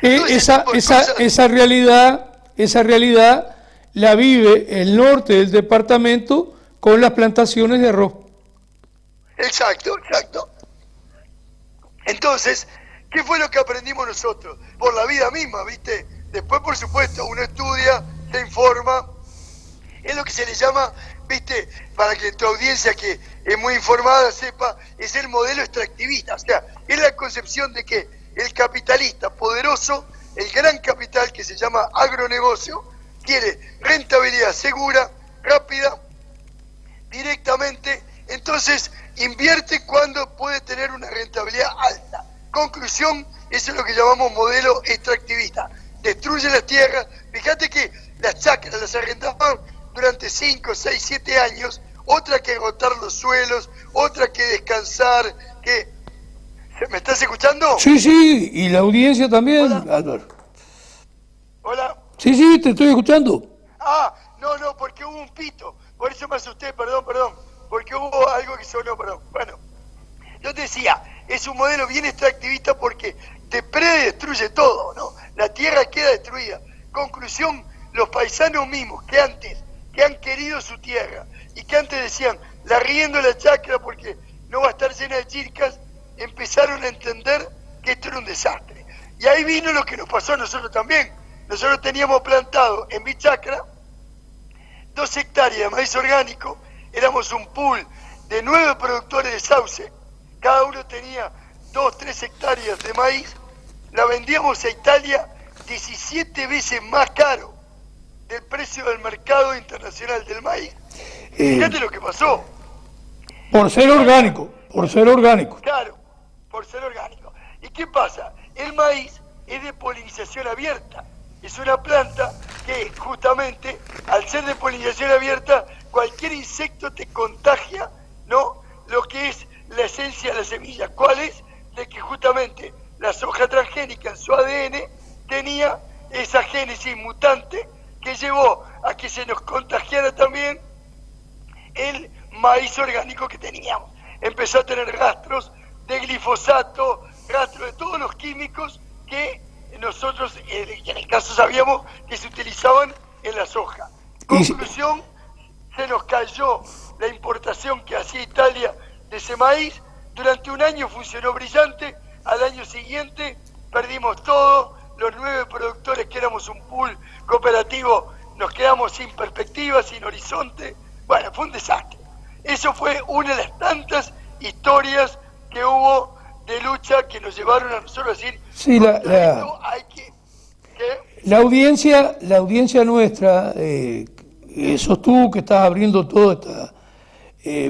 esa realidad la vive el norte del departamento con las plantaciones de arroz. Exacto. Entonces, ¿qué fue lo que aprendimos nosotros? Por la vida misma, ¿viste? Después, por supuesto, uno estudia, se informa. Es lo que se le llama, ¿viste? Para que tu audiencia que es muy informada sepa, es el modelo extractivista. O sea, es la concepción de que el capitalista poderoso, el gran capital que se llama agronegocio, quiere rentabilidad segura, rápida, directamente. Entonces, invierte cuando puede tener una rentabilidad alta. Conclusión, eso es lo que llamamos modelo extractivista. Destruye las tierras. Fíjate que las chacras las arrendaban durante 5, 6, 7 años. Otra que agotar los suelos, otra que descansar, que... ¿Me estás escuchando? Sí, y la audiencia también, Hola. Álvaro. Hola. Sí, te estoy escuchando. No, porque hubo un pito. Por eso me asusté, perdón. Porque hubo algo que sonó, perdón. Bueno, yo te decía, es un modelo bien extractivista porque te predestruye todo, ¿no? La tierra queda destruida. Conclusión, los paisanos mismos que han querido su tierra y que antes decían, la riendo la chacra porque no va a estar llena de chircas, empezaron a entender que esto era un desastre. Y ahí vino lo que nos pasó a nosotros también. Nosotros teníamos plantado en mi chacra 2 hectáreas de maíz orgánico, éramos un pool de 9 productores de sauce, cada uno tenía 2, 3 hectáreas de maíz, la vendíamos a Italia 17 veces más caro del precio del mercado internacional del maíz. Fíjate lo que pasó. Por ser orgánico. Claro, por ser orgánico. ¿Y qué pasa? El maíz es de polinización abierta. Es una planta que justamente, al ser de polinización abierta, cualquier insecto te contagia, ¿no? Lo que es la esencia de la semilla. ¿Cuál es? De que justamente la soja transgénica en su ADN tenía esa génesis mutante que llevó a que se nos contagiara también el maíz orgánico que teníamos. Empezó a tener rastros de glifosato, rastros de todos los químicos que nosotros en el caso sabíamos que se utilizaban en la soja. Conclusión, se nos cayó la importación que hacía Italia de ese maíz. Durante un año funcionó brillante, al año siguiente perdimos todo, los 9 productores que éramos un pool cooperativo nos quedamos sin perspectiva, sin horizonte. Bueno, fue un desastre. Eso fue una de las tantas historias que hubo de lucha que nos llevaron a nosotros a decir, sí, la audiencia nuestra sos tú que estás abriendo toda esta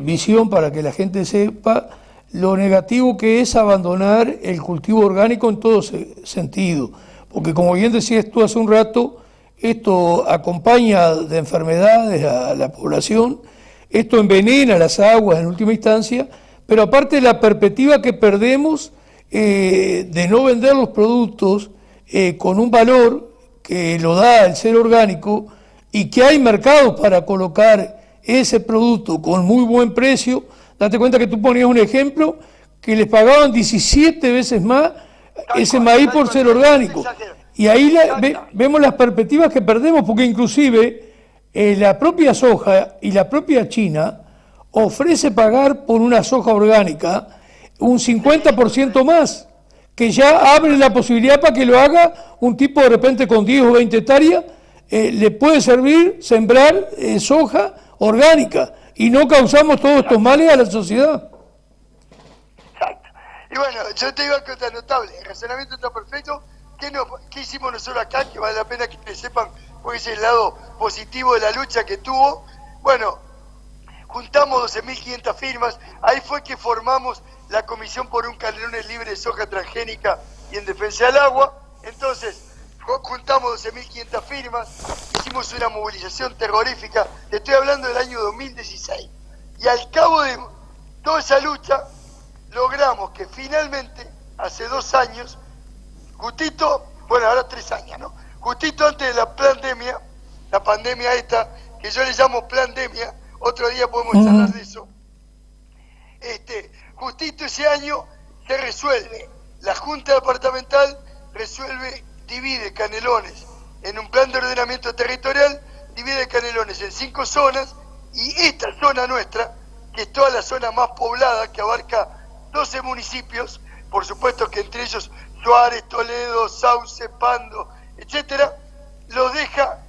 visión para que la gente sepa lo negativo que es abandonar el cultivo orgánico en todo sentido, porque como bien decías tú hace un rato, esto acompaña de enfermedades a la población, esto envenena las aguas en última instancia, pero aparte la perspectiva que perdemos de no vender los productos con un valor que lo da el ser orgánico y que hay mercados para colocar ese producto con muy buen precio. Date cuenta que tú ponías un ejemplo que les pagaban 17 veces más ese maíz por ser orgánico. Y ahí vemos las perspectivas que perdemos, porque inclusive la propia soja y la propia China ofrece pagar por una soja orgánica un 50% más, que ya abre la posibilidad para que lo haga un tipo de repente con 10 o 20 hectáreas, le puede servir sembrar soja orgánica y no causamos todos estos males a la sociedad. Exacto. Y bueno, yo te digo algo tan notable, el razonamiento está perfecto. ¿Qué hicimos nosotros acá? Que vale la pena que sepan, porque es el lado positivo de la lucha que tuvo. Bueno, juntamos 12.500 firmas, ahí fue que formamos la Comisión por un Canelones Libre de Soja Transgénica y en Defensa del Agua. Entonces, juntamos 12.500 firmas, hicimos una movilización terrorífica, te estoy hablando del año 2016, y al cabo de toda esa lucha, logramos que finalmente, hace 2 años, justito, bueno, ahora 3 años, ¿no? Justito antes de la pandemia esta, que yo le llamo pandemia, otro día podemos charlar de eso. Justito ese año se resuelve, la Junta Departamental divide Canelones en un plan de ordenamiento territorial, divide Canelones en 5 zonas, y esta zona nuestra, que es toda la zona más poblada, que abarca 12 municipios, por supuesto que entre ellos Suárez, Toledo, Sauce, Pando, etcétera, los deja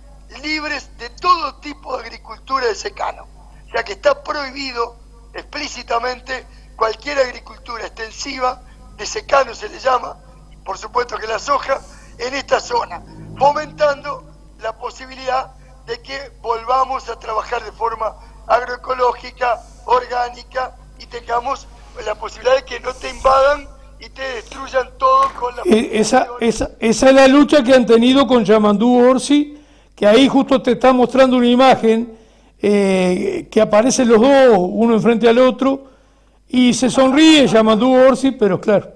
libres de todo tipo de agricultura de secano. O sea que está prohibido explícitamente cualquier agricultura extensiva, de secano se le llama, por supuesto que la soja, en esta zona, fomentando la posibilidad de que volvamos a trabajar de forma agroecológica, orgánica, y tengamos la posibilidad de que no te invadan y te destruyan todo con la... Esa es la lucha que han tenido con Yamandú Orsi, que ahí justo te está mostrando una imagen que aparecen los dos, uno enfrente al otro, y se sonríe Yamandú Orsi, pero claro.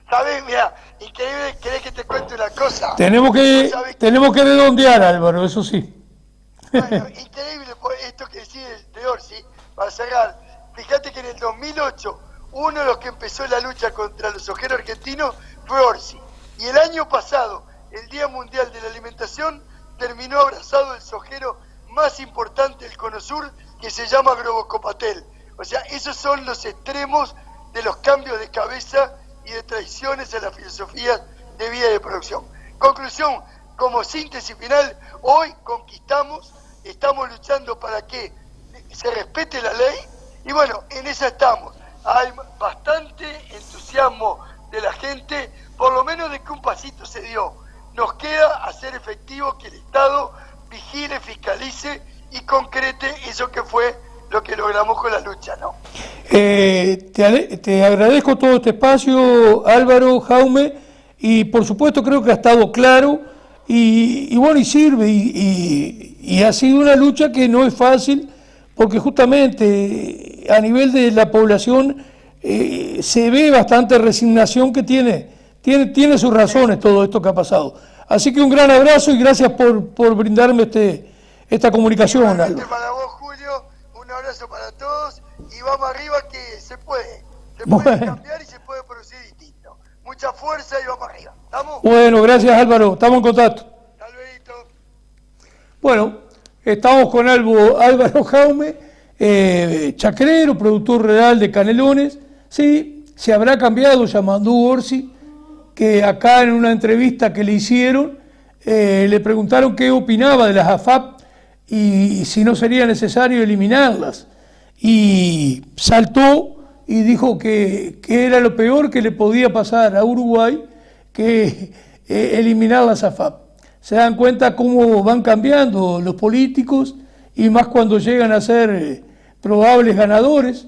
¿Sabes? Mira, increíble, ¿querés que te cuente una cosa? Tenemos que redondear, Álvaro, eso sí. Bueno, increíble esto que decís de Orsi, para cerrar. Fíjate que en el 2008, uno de los que empezó la lucha contra los sojeros argentinos fue Orsi. Y el año pasado, el Día Mundial de la Alimentación, terminó abrazado el sojero más importante del Cono Sur, que se llama Grobocopatel. O sea, esos son los extremos de los cambios de cabeza y de traiciones a la filosofía de vida y de producción. Conclusión, como síntesis final, hoy conquistamos, estamos luchando para que se respete la ley, y bueno, en esa estamos. Hay bastante entusiasmo de la gente, por lo menos de que un pasito se dio. Nos queda hacer efectivo que el Estado vigile, fiscalice y concrete eso que fue lo que logramos con la lucha, ¿no? Te agradezco todo este espacio, Álvaro, Jaume, y por supuesto creo que ha estado claro y bueno, y sirve, y ha sido una lucha que no es fácil, porque justamente a nivel de la población se ve bastante resignación, que tiene sus razones todo esto que ha pasado. Así que un gran abrazo y gracias por brindarme esta comunicación, Álvaro. Para vos, Julio, un abrazo para todos y vamos arriba, que se puede cambiar y se puede producir distinto. Mucha fuerza y vamos arriba. ¿Estamos? Bueno, gracias, Álvaro, estamos en contacto. Hasta luego. Bueno, estamos con Álvaro Jaume, chacrero, productor real de Canelones. Sí, se habrá cambiado Yamandú Orsi, que acá en una entrevista que le hicieron, le preguntaron qué opinaba de las AFAP y si no sería necesario eliminarlas. Y saltó y dijo que era lo peor que le podía pasar a Uruguay, que eliminar las AFAP. Se dan cuenta cómo van cambiando los políticos, y más cuando llegan a ser probables ganadores.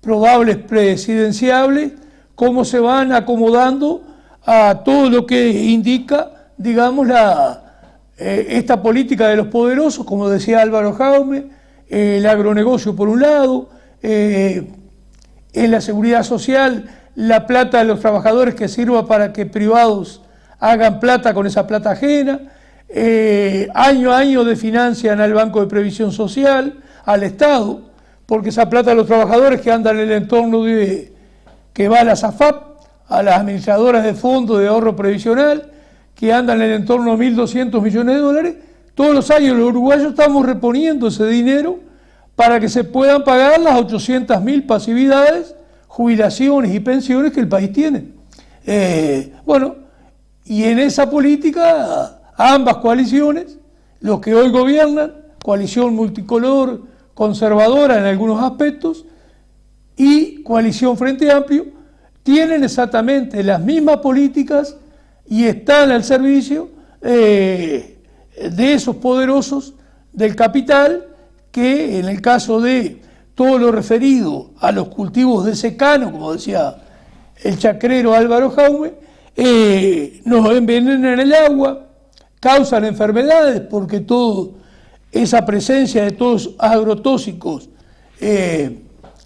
probables presidenciables, cómo se van acomodando a todo lo que indica, digamos, esta política de los poderosos, como decía Álvaro Jaume, el agronegocio por un lado, en la seguridad social, la plata de los trabajadores que sirva para que privados hagan plata con esa plata ajena, año a año desfinancian al Banco de Previsión Social, al Estado, porque esa plata de los trabajadores que andan en el entorno que va a las AFAP, a las administradoras de fondos de ahorro previsional, que andan en el entorno de 1.200 millones de dólares, todos los años los uruguayos estamos reponiendo ese dinero para que se puedan pagar las 800.000 pasividades, jubilaciones y pensiones que el país tiene. Bueno, y en esa política ambas coaliciones, los que hoy gobiernan, coalición multicolor, conservadora en algunos aspectos, y coalición Frente Amplio, tienen exactamente las mismas políticas y están al servicio de esos poderosos del capital que, en el caso de todo lo referido a los cultivos de secano, como decía el chacrero Álvaro Jaume, nos envenenan el agua, causan enfermedades porque toda esa presencia de todos agrotóxicos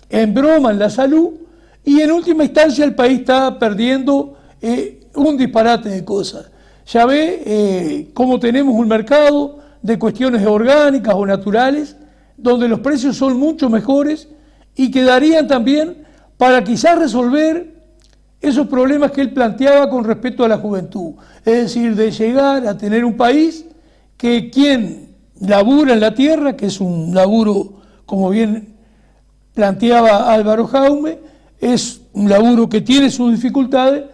embroman la salud, y en última instancia el país está perdiendo un disparate de cosas. Ya ve cómo tenemos un mercado de cuestiones orgánicas o naturales, donde los precios son mucho mejores y quedarían también para quizás resolver esos problemas que él planteaba con respecto a la juventud. Es decir, de llegar a tener un país que quien labura en la tierra, que es un laburo, como bien planteaba Álvaro Jaume, es un laburo que tiene sus dificultades,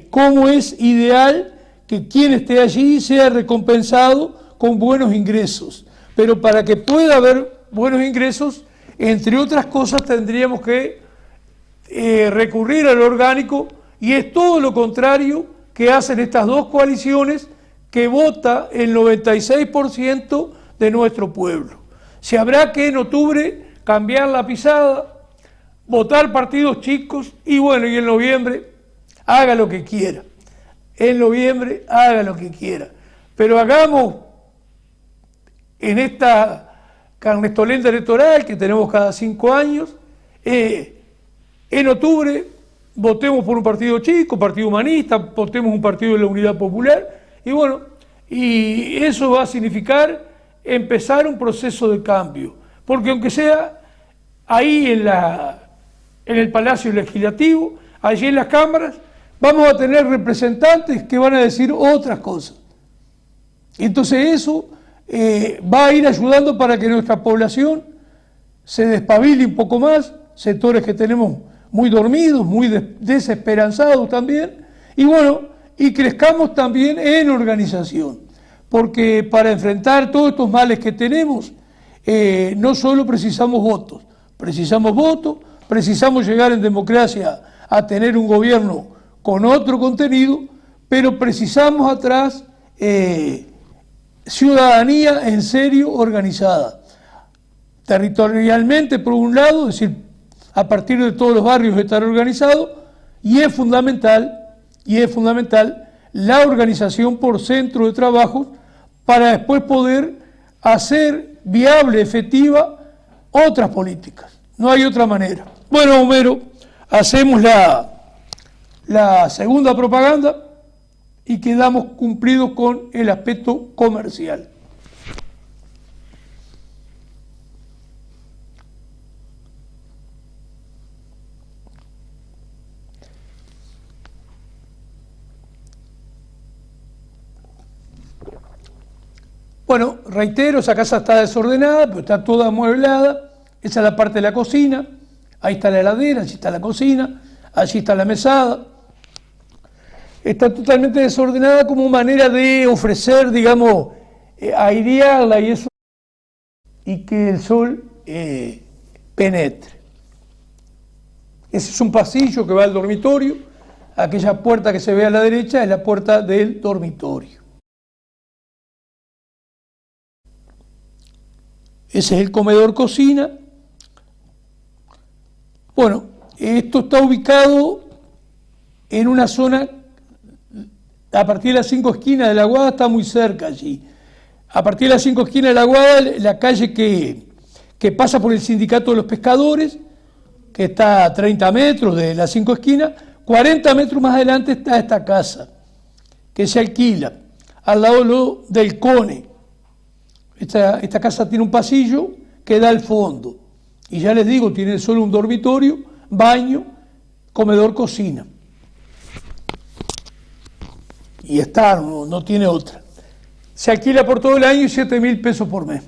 cómo es ideal que quien esté allí sea recompensado con buenos ingresos. Pero para que pueda haber buenos ingresos, entre otras cosas, tendríamos que recurrir al orgánico, y es todo lo contrario que hacen estas dos coaliciones que vota el 96% de nuestro pueblo. Se habrá que en octubre cambiar la pisada, votar partidos chicos, y bueno, y en noviembre haga lo que quiera. En noviembre haga lo que quiera. Pero hagamos en esta carnestolenta electoral que tenemos cada 5 años, en octubre votemos por un partido chico, partido humanista, votemos un partido de la Unidad Popular, y bueno, y eso va a significar empezar un proceso de cambio, porque aunque sea ahí en el Palacio Legislativo, allí en las cámaras, vamos a tener representantes que van a decir otras cosas. Entonces eso va a ir ayudando para que nuestra población se despabile un poco más, sectores que tenemos muy dormidos, muy desesperanzados también, y bueno, y crezcamos también en organización, porque para enfrentar todos estos males que tenemos, no solo precisamos votos, precisamos llegar en democracia a tener un gobierno con otro contenido, pero precisamos atrás ciudadanía en serio organizada, territorialmente por un lado, es decir, a partir de todos los barrios estar organizado, y es fundamental la organización por centro de trabajo para después poder hacer viable, efectiva, otras políticas. No hay otra manera. Bueno, Homero, hacemos la segunda propaganda y quedamos cumplidos con el aspecto comercial. Bueno, reitero, esa casa está desordenada, pero está toda amueblada. Esa es la parte de la cocina. Ahí está la heladera, allí está la cocina, allí está la mesada. Está totalmente desordenada como manera de ofrecer, digamos, airearla y eso, y que el sol penetre. Ese es un pasillo que va al dormitorio. Aquella puerta que se ve a la derecha es la puerta del dormitorio. Ese es el comedor-cocina. Bueno, esto está ubicado en una zona, a partir de las 5 esquinas de la Aguada, está muy cerca allí. A partir de las 5 esquinas de la Aguada, la calle que pasa por el Sindicato de los Pescadores, que está a 30 metros de las 5 esquinas, 40 metros más adelante está esta casa, que se alquila, al lado del CONE. Esta casa tiene un pasillo que da al fondo. Y ya les digo, tiene solo un dormitorio, baño, comedor, cocina. Y está, no tiene otra. Se alquila por todo el año y 7.000 pesos por mes.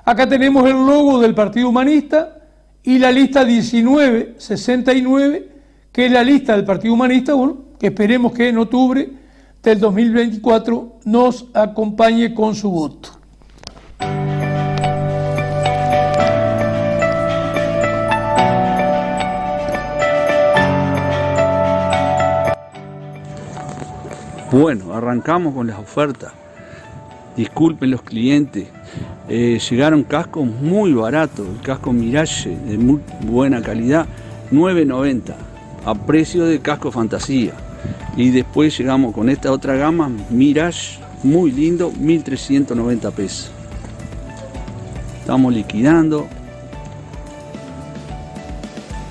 Acá tenemos el logo del Partido Humanista y la lista 1969, que es la lista del Partido Humanista, bueno, que esperemos que en octubre del 2024 nos acompañe con su voto. Bueno, arrancamos con las ofertas. Disculpen los clientes, llegaron cascos muy baratos, el casco Mirage de muy buena calidad, $9.90 a precio de casco fantasía. Y después llegamos con esta otra gama, Mirage, muy lindo, 1.390 pesos. Estamos liquidando,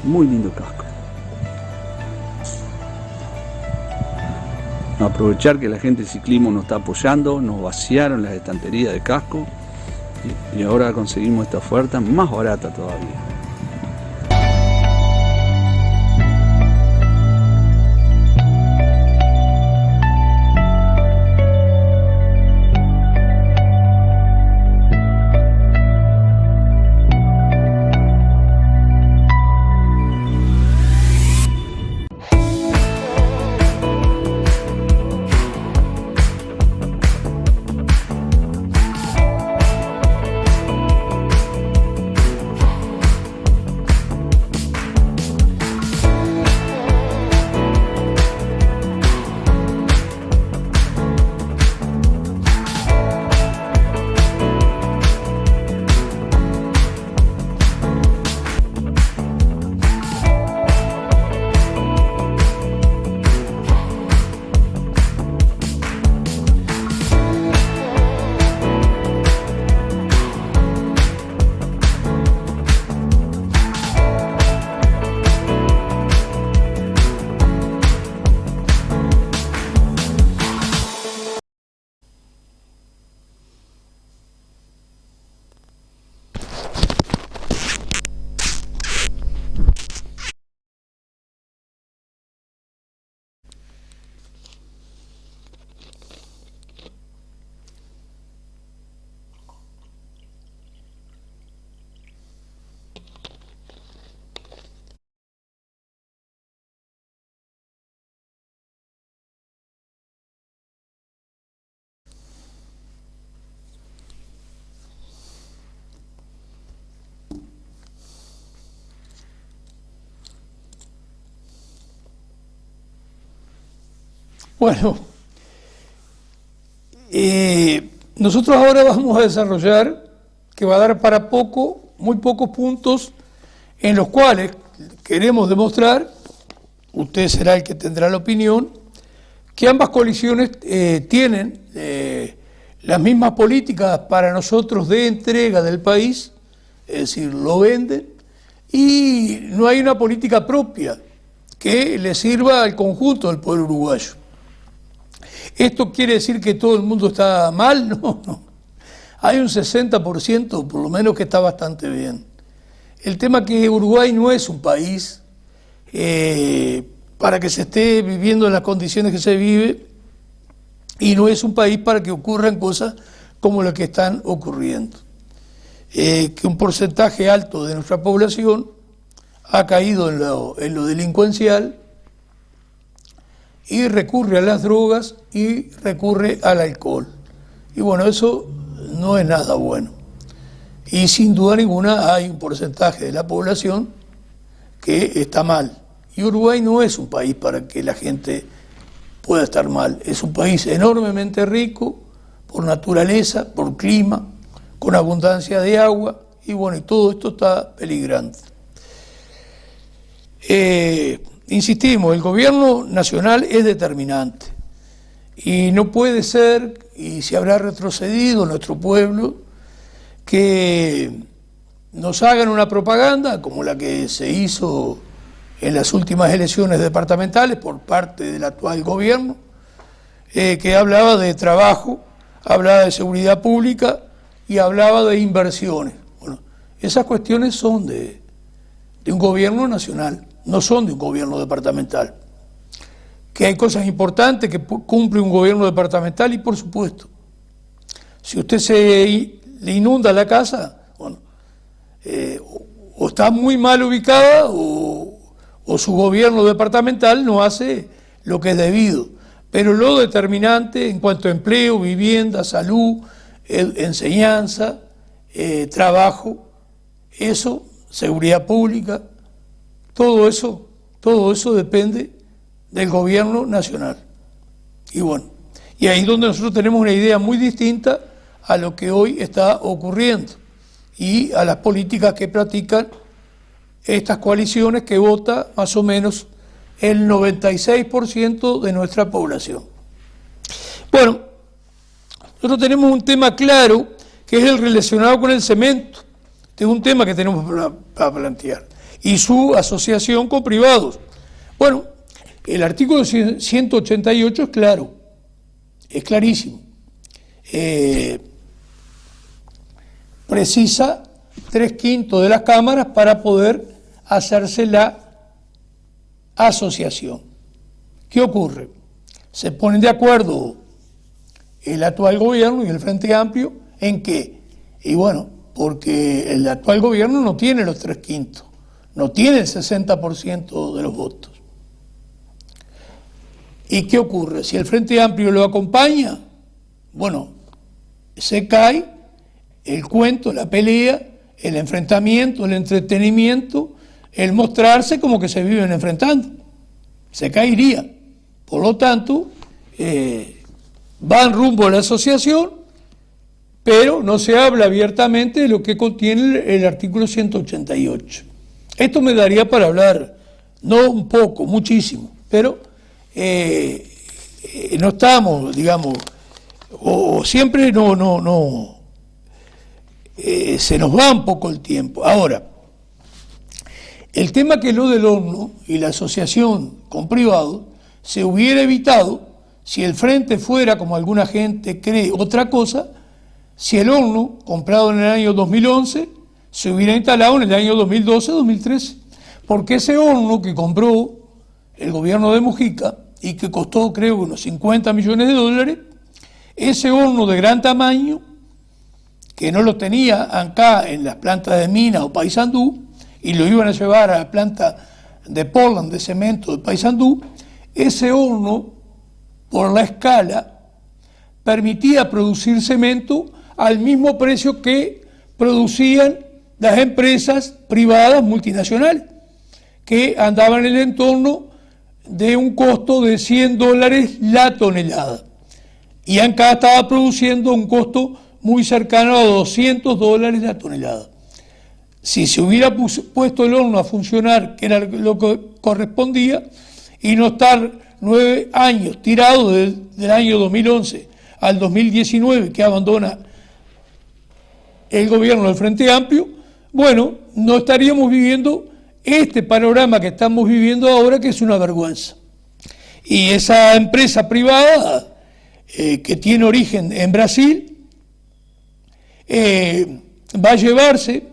muy lindo casco. Aprovechar que la gente del ciclismo nos está apoyando, nos vaciaron las estanterías de casco y ahora conseguimos esta oferta más barata todavía. Bueno, nosotros ahora vamos a desarrollar, que va a dar para muy pocos puntos, en los cuales queremos demostrar, usted será el que tendrá la opinión, que ambas coaliciones tienen las mismas políticas para nosotros de entrega del país, es decir, lo venden, y no hay una política propia que le sirva al conjunto del pueblo uruguayo. ¿Esto quiere decir que todo el mundo está mal? No, no. Hay un 60%, por lo menos, que está bastante bien. El tema es que Uruguay no es un país para que se esté viviendo en las condiciones que se vive, y no es un país para que ocurran cosas como las que están ocurriendo. Que un porcentaje alto de nuestra población ha caído en lo delincuencial, y recurre a las drogas y recurre al alcohol. Y bueno, eso no es nada bueno. Y sin duda ninguna hay un porcentaje de la población que está mal. Y Uruguay no es un país para que la gente pueda estar mal. Es un país enormemente rico por naturaleza, por clima, con abundancia de agua, y bueno, y todo esto está peligrando. insistimos, el gobierno nacional es determinante y no puede ser, y se habrá retrocedido nuestro pueblo, que nos hagan una propaganda como la que se hizo en las últimas elecciones departamentales por parte del actual gobierno, que hablaba de trabajo, hablaba de seguridad pública y hablaba de inversiones. Bueno, esas cuestiones son de un gobierno nacional, no son de un gobierno departamental. Que hay cosas importantes que cumple un gobierno departamental y por supuesto, si usted le inunda la casa, bueno, o está muy mal ubicada o su gobierno departamental no hace lo que es debido. Pero lo determinante en cuanto a empleo, vivienda, salud, enseñanza, trabajo, eso, seguridad pública, todo eso depende del gobierno nacional. Y bueno, y ahí es donde nosotros tenemos una idea muy distinta a lo que hoy está ocurriendo y a las políticas que practican estas coaliciones que vota más o menos el 96% de nuestra población. Bueno, nosotros tenemos un tema claro que es el relacionado con el cemento. Este es un tema que tenemos para plantear. Y su asociación con privados. Bueno, el artículo 188 es claro, es clarísimo. Precisa 3/5 de las cámaras para poder hacerse la asociación. ¿Qué ocurre? Se ponen de acuerdo el actual gobierno y el Frente Amplio en qué. Y bueno, porque el actual gobierno no tiene los 3/5, no tiene el 60% de los votos. ¿Y qué ocurre? Si el Frente Amplio lo acompaña, bueno, se cae el cuento, la pelea, el enfrentamiento, el entretenimiento, el mostrarse como que se viven enfrentando. Se caería. Por lo tanto, van rumbo a la asociación, pero no se habla abiertamente de lo que contiene el artículo 188. Esto me daría para hablar, no un poco, muchísimo, pero no estamos, digamos, o siempre se nos va un poco el tiempo. Ahora, el tema que lo del horno y la asociación con privados se hubiera evitado si el frente fuera, como alguna gente cree, otra cosa, si el horno, comprado en el año 2011, se hubiera instalado en el año 2012-2013. Porque ese horno que compró el gobierno de Mujica y que costó, creo, unos 50 millones de dólares, ese horno de gran tamaño, que no lo tenía acá en las plantas de Mina o Paysandú, y lo iban a llevar a la planta de Portland de cemento de Paysandú, ese horno, por la escala, permitía producir cemento al mismo precio que producían las empresas privadas multinacionales, que andaban en el entorno de un costo de $100 la tonelada. Y acá estaba produciendo un costo muy cercano a $200 la tonelada. Si se hubiera puesto el horno a funcionar, que era lo que correspondía, y no estar 9 años tirado del año 2011 al 2019, que abandona el gobierno del Frente Amplio, bueno, no estaríamos viviendo este panorama que estamos viviendo ahora, que es una vergüenza. Y esa empresa privada, que tiene origen en Brasil, va a llevarse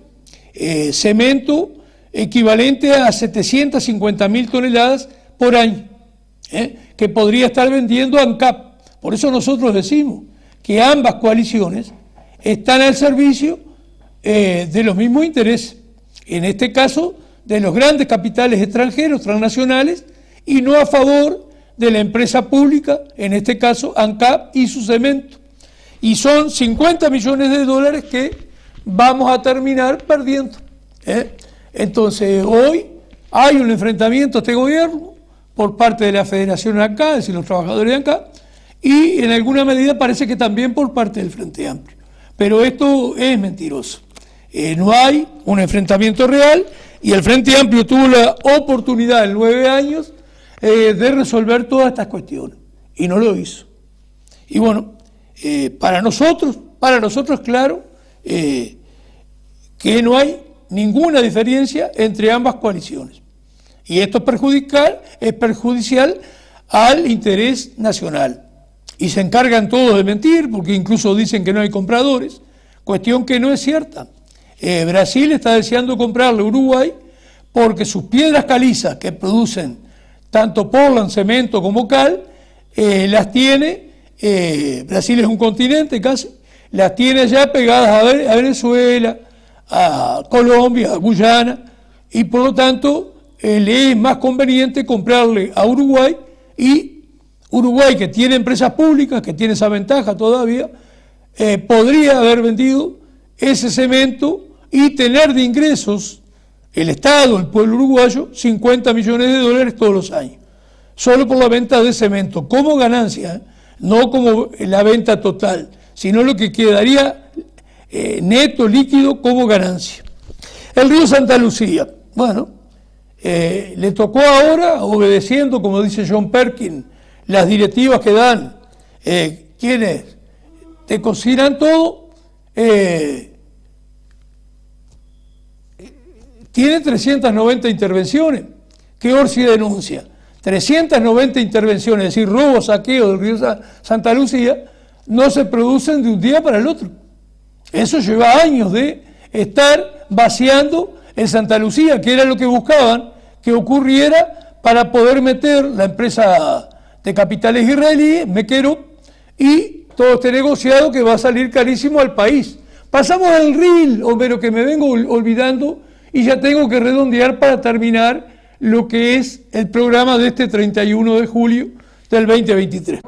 cemento equivalente a 750.000 toneladas por año, que podría estar vendiendo ANCAP. Por eso nosotros decimos que ambas coaliciones están al servicio de los mismos intereses, en este caso de los grandes capitales extranjeros, transnacionales, y no a favor de la empresa pública, en este caso ANCAP y su cemento. Y son 50 millones de dólares que vamos a terminar perdiendo. Entonces, hoy hay un enfrentamiento a este gobierno por parte de la Federación ANCAP, es decir, los trabajadores de ANCAP, y en alguna medida parece que también por parte del Frente Amplio. Pero esto es mentiroso. No hay un enfrentamiento real Y el Frente Amplio tuvo la oportunidad en 9 años de resolver todas estas cuestiones, y no lo hizo. Y bueno, para nosotros, claro, que no hay ninguna diferencia entre ambas coaliciones. Y esto es perjudicial al interés nacional. Y se encargan todos de mentir, porque incluso dicen que no hay compradores, cuestión que no es cierta. Brasil está deseando comprarle a Uruguay porque sus piedras calizas que producen tanto Portland, cemento como cal, las tiene, Brasil es un continente casi, las tiene ya pegadas a Venezuela, a Colombia, a Guyana, y por lo tanto le es más conveniente comprarle a Uruguay, y Uruguay, que tiene empresas públicas, que tiene esa ventaja todavía, podría haber vendido ese cemento y tener de ingresos el Estado, el pueblo uruguayo, 50 millones de dólares todos los años, solo por la venta de cemento, como ganancia, no como la venta total, sino lo que quedaría neto, líquido, como ganancia. El río Santa Lucía, bueno, le tocó ahora, obedeciendo, como dice John Perkins, las directivas que dan quienes te cocinan todo, tiene 390 intervenciones, que Orsi denuncia. 390 intervenciones, es decir, robo, saqueo del río Santa Lucía, no se producen de un día para el otro. Eso lleva años de estar vaciando el Santa Lucía, que era lo que buscaban que ocurriera para poder meter la empresa de capitales israelíes, Mequero, y todo este negociado que va a salir carísimo al país. Pasamos al RIL, Homero, que me vengo olvidando, y ya tengo que redondear para terminar lo que es el programa de este 31 de julio del 2023.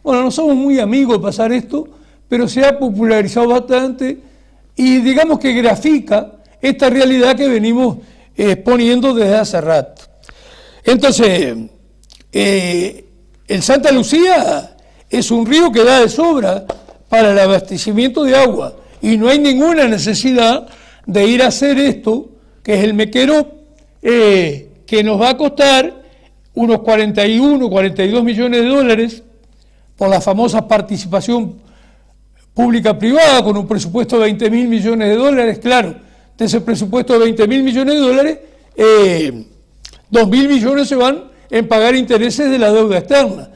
Bueno, no somos muy amigos de pasar esto, pero se ha popularizado bastante y digamos que grafica esta realidad que venimos exponiendo desde hace rato. Entonces, el Santa Lucía es un río que da de sobra para el abastecimiento de agua y no hay ninguna necesidad de ir a hacer esto, que es el Mequero, que nos va a costar unos 41, 42 millones de dólares por la famosa participación pública-privada con un presupuesto de 20 mil millones de dólares. Claro, de ese presupuesto de 20 mil millones de dólares, 2 mil millones se van en pagar intereses de la deuda externa,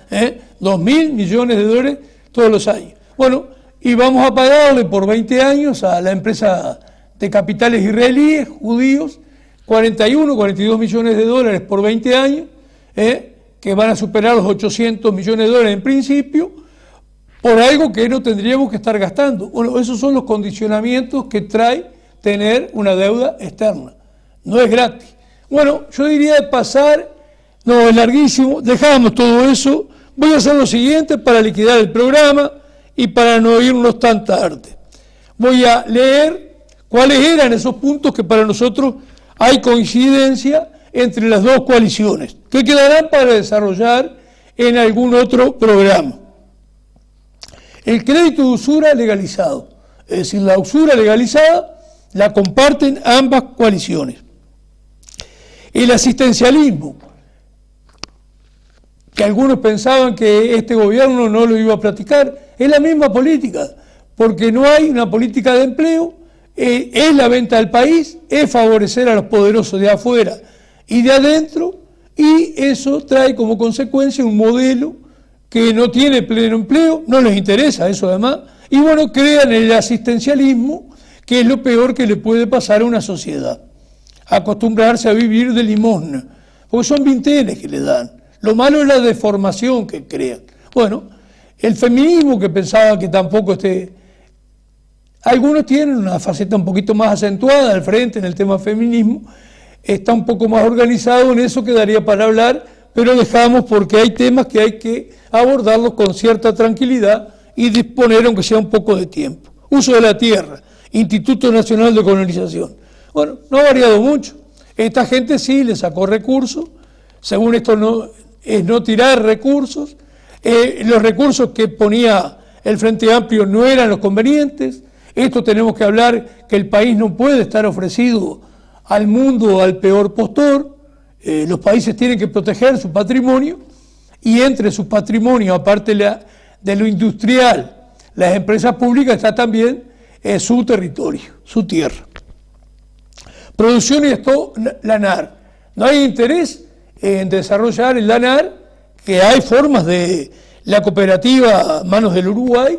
2 mil millones de dólares todos los años. Bueno, y vamos a pagarle por 20 años a la empresa de capitales israelíes, judíos, 41, 42 millones de dólares por 20 años, que van a superar los 800 millones de dólares en principio, por algo que no tendríamos que estar gastando. Bueno, esos son los condicionamientos que trae tener una deuda externa. No es gratis. Bueno, yo diría de pasar, no, es larguísimo, dejamos todo eso. Voy a hacer lo siguiente para liquidar el programa y para no irnos tan tarde. Voy a leer cuáles eran esos puntos que para nosotros hay coincidencia entre las dos coaliciones, que quedarán para desarrollar en algún otro programa. El crédito de usura legalizado, es decir, la usura legalizada la comparten ambas coaliciones. El asistencialismo, que algunos pensaban que este gobierno no lo iba a practicar, es la misma política, porque no hay una política de empleo, es la venta del país, es favorecer a los poderosos de afuera y de adentro, y eso trae como consecuencia un modelo que no tiene pleno empleo, no les interesa eso además, y bueno, crean el asistencialismo, que es lo peor que le puede pasar a una sociedad, acostumbrarse a vivir de limosna, porque son vintenes que le dan. Lo malo es la deformación que crean. Bueno, el feminismo, que pensaba que tampoco algunos tienen una faceta un poquito más acentuada al frente en el tema feminismo, está un poco más organizado en eso, quedaría para hablar, pero dejamos porque hay temas que hay que abordarlos con cierta tranquilidad y disponer, aunque sea un poco de tiempo. Uso de la tierra, Instituto Nacional de Colonización. Bueno, no ha variado mucho. Esta gente sí le sacó recursos, según esto no, es no tirar recursos, los recursos que ponía el Frente Amplio no eran los convenientes. Esto tenemos que hablar que el país no puede estar ofrecido al mundo al peor postor. Los países tienen que proteger su patrimonio y entre sus patrimonios, aparte de lo industrial, las empresas públicas, está también su territorio, su tierra. Producción y esto, LANAR. No hay interés en desarrollar el LANAR, que hay formas de la cooperativa Manos del Uruguay,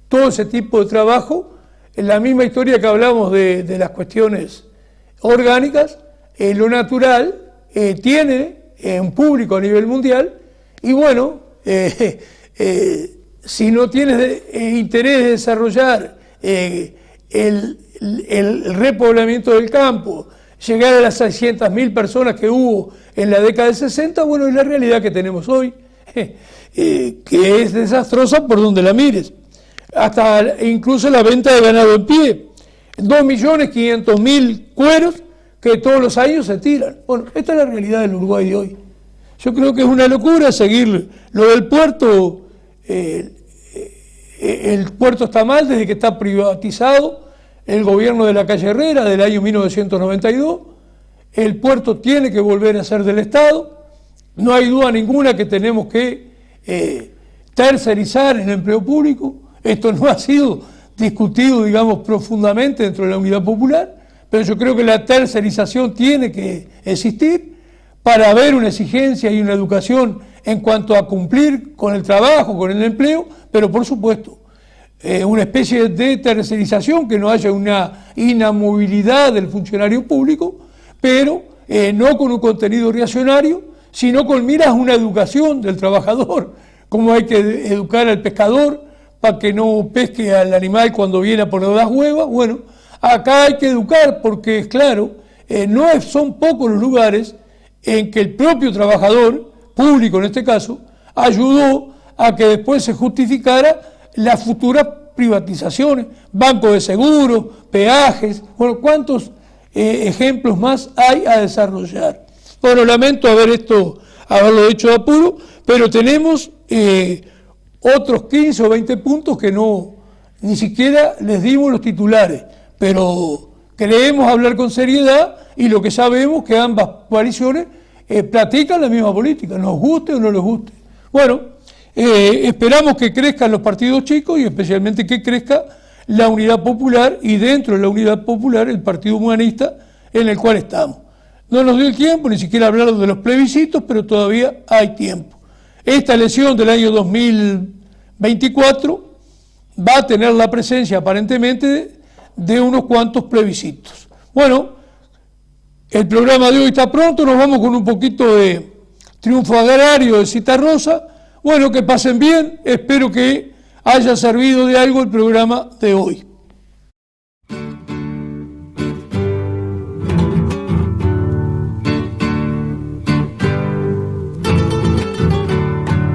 todo ese tipo de trabajo, en la misma historia que hablamos de las cuestiones orgánicas, lo natural tiene un público a nivel mundial y bueno, si no tienes interés de desarrollar el repoblamiento del campo, llegar a las 600.000 personas que hubo en la década del 60, bueno, es la realidad que tenemos hoy, que es desastrosa por donde la mires. Hasta incluso la venta de ganado en pie, 2.500.000 cueros que todos los años se tiran. Bueno, esta es la realidad del Uruguay de hoy. Yo creo que es una locura seguir lo del puerto. El puerto está mal desde que está privatizado el gobierno de la calle Herrera del año 1992. El puerto tiene que volver a ser del Estado. No hay duda ninguna que tenemos que tercerizar el empleo público. Esto no ha sido discutido, digamos, profundamente dentro de la Unidad Popular, pero yo creo que la tercerización tiene que existir para haber una exigencia y una educación en cuanto a cumplir con el trabajo, con el empleo, pero por supuesto, una especie de tercerización, que no haya una inamovilidad del funcionario público, pero no con un contenido reaccionario, sino con miras a una educación del trabajador, como hay que educar al pescador para que no pesque al animal cuando viene a poner las huevas. Bueno, acá hay que educar porque es claro, son pocos los lugares en que el propio trabajador, público en este caso, ayudó a que después se justificara las futuras privatizaciones, bancos de seguros, peajes, bueno, ¿cuántos ejemplos más hay a desarrollar? Bueno, lamento haberlo hecho de apuro, pero tenemos otros 15 o 20 puntos que ni siquiera les dimos los titulares, pero creemos hablar con seriedad y lo que sabemos que ambas coaliciones platican la misma política, nos guste o no les guste. Bueno, esperamos que crezcan los partidos chicos y especialmente que crezca la Unidad Popular y dentro de la Unidad Popular el Partido Humanista en el cual estamos. No nos dio el tiempo ni siquiera hablar de los plebiscitos, pero todavía hay tiempo. Esta elección del año 2024 va a tener la presencia aparentemente de unos cuantos plebiscitos. Bueno, el programa de hoy está pronto, nos vamos con un poquito de triunfo agrario de Citarrosa. Bueno, que pasen bien, espero que haya servido de algo el programa de hoy.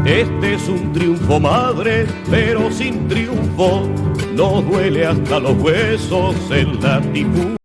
Este es un triunfo, madre, pero sin triunfo, nos duele hasta los huesos el latifundio.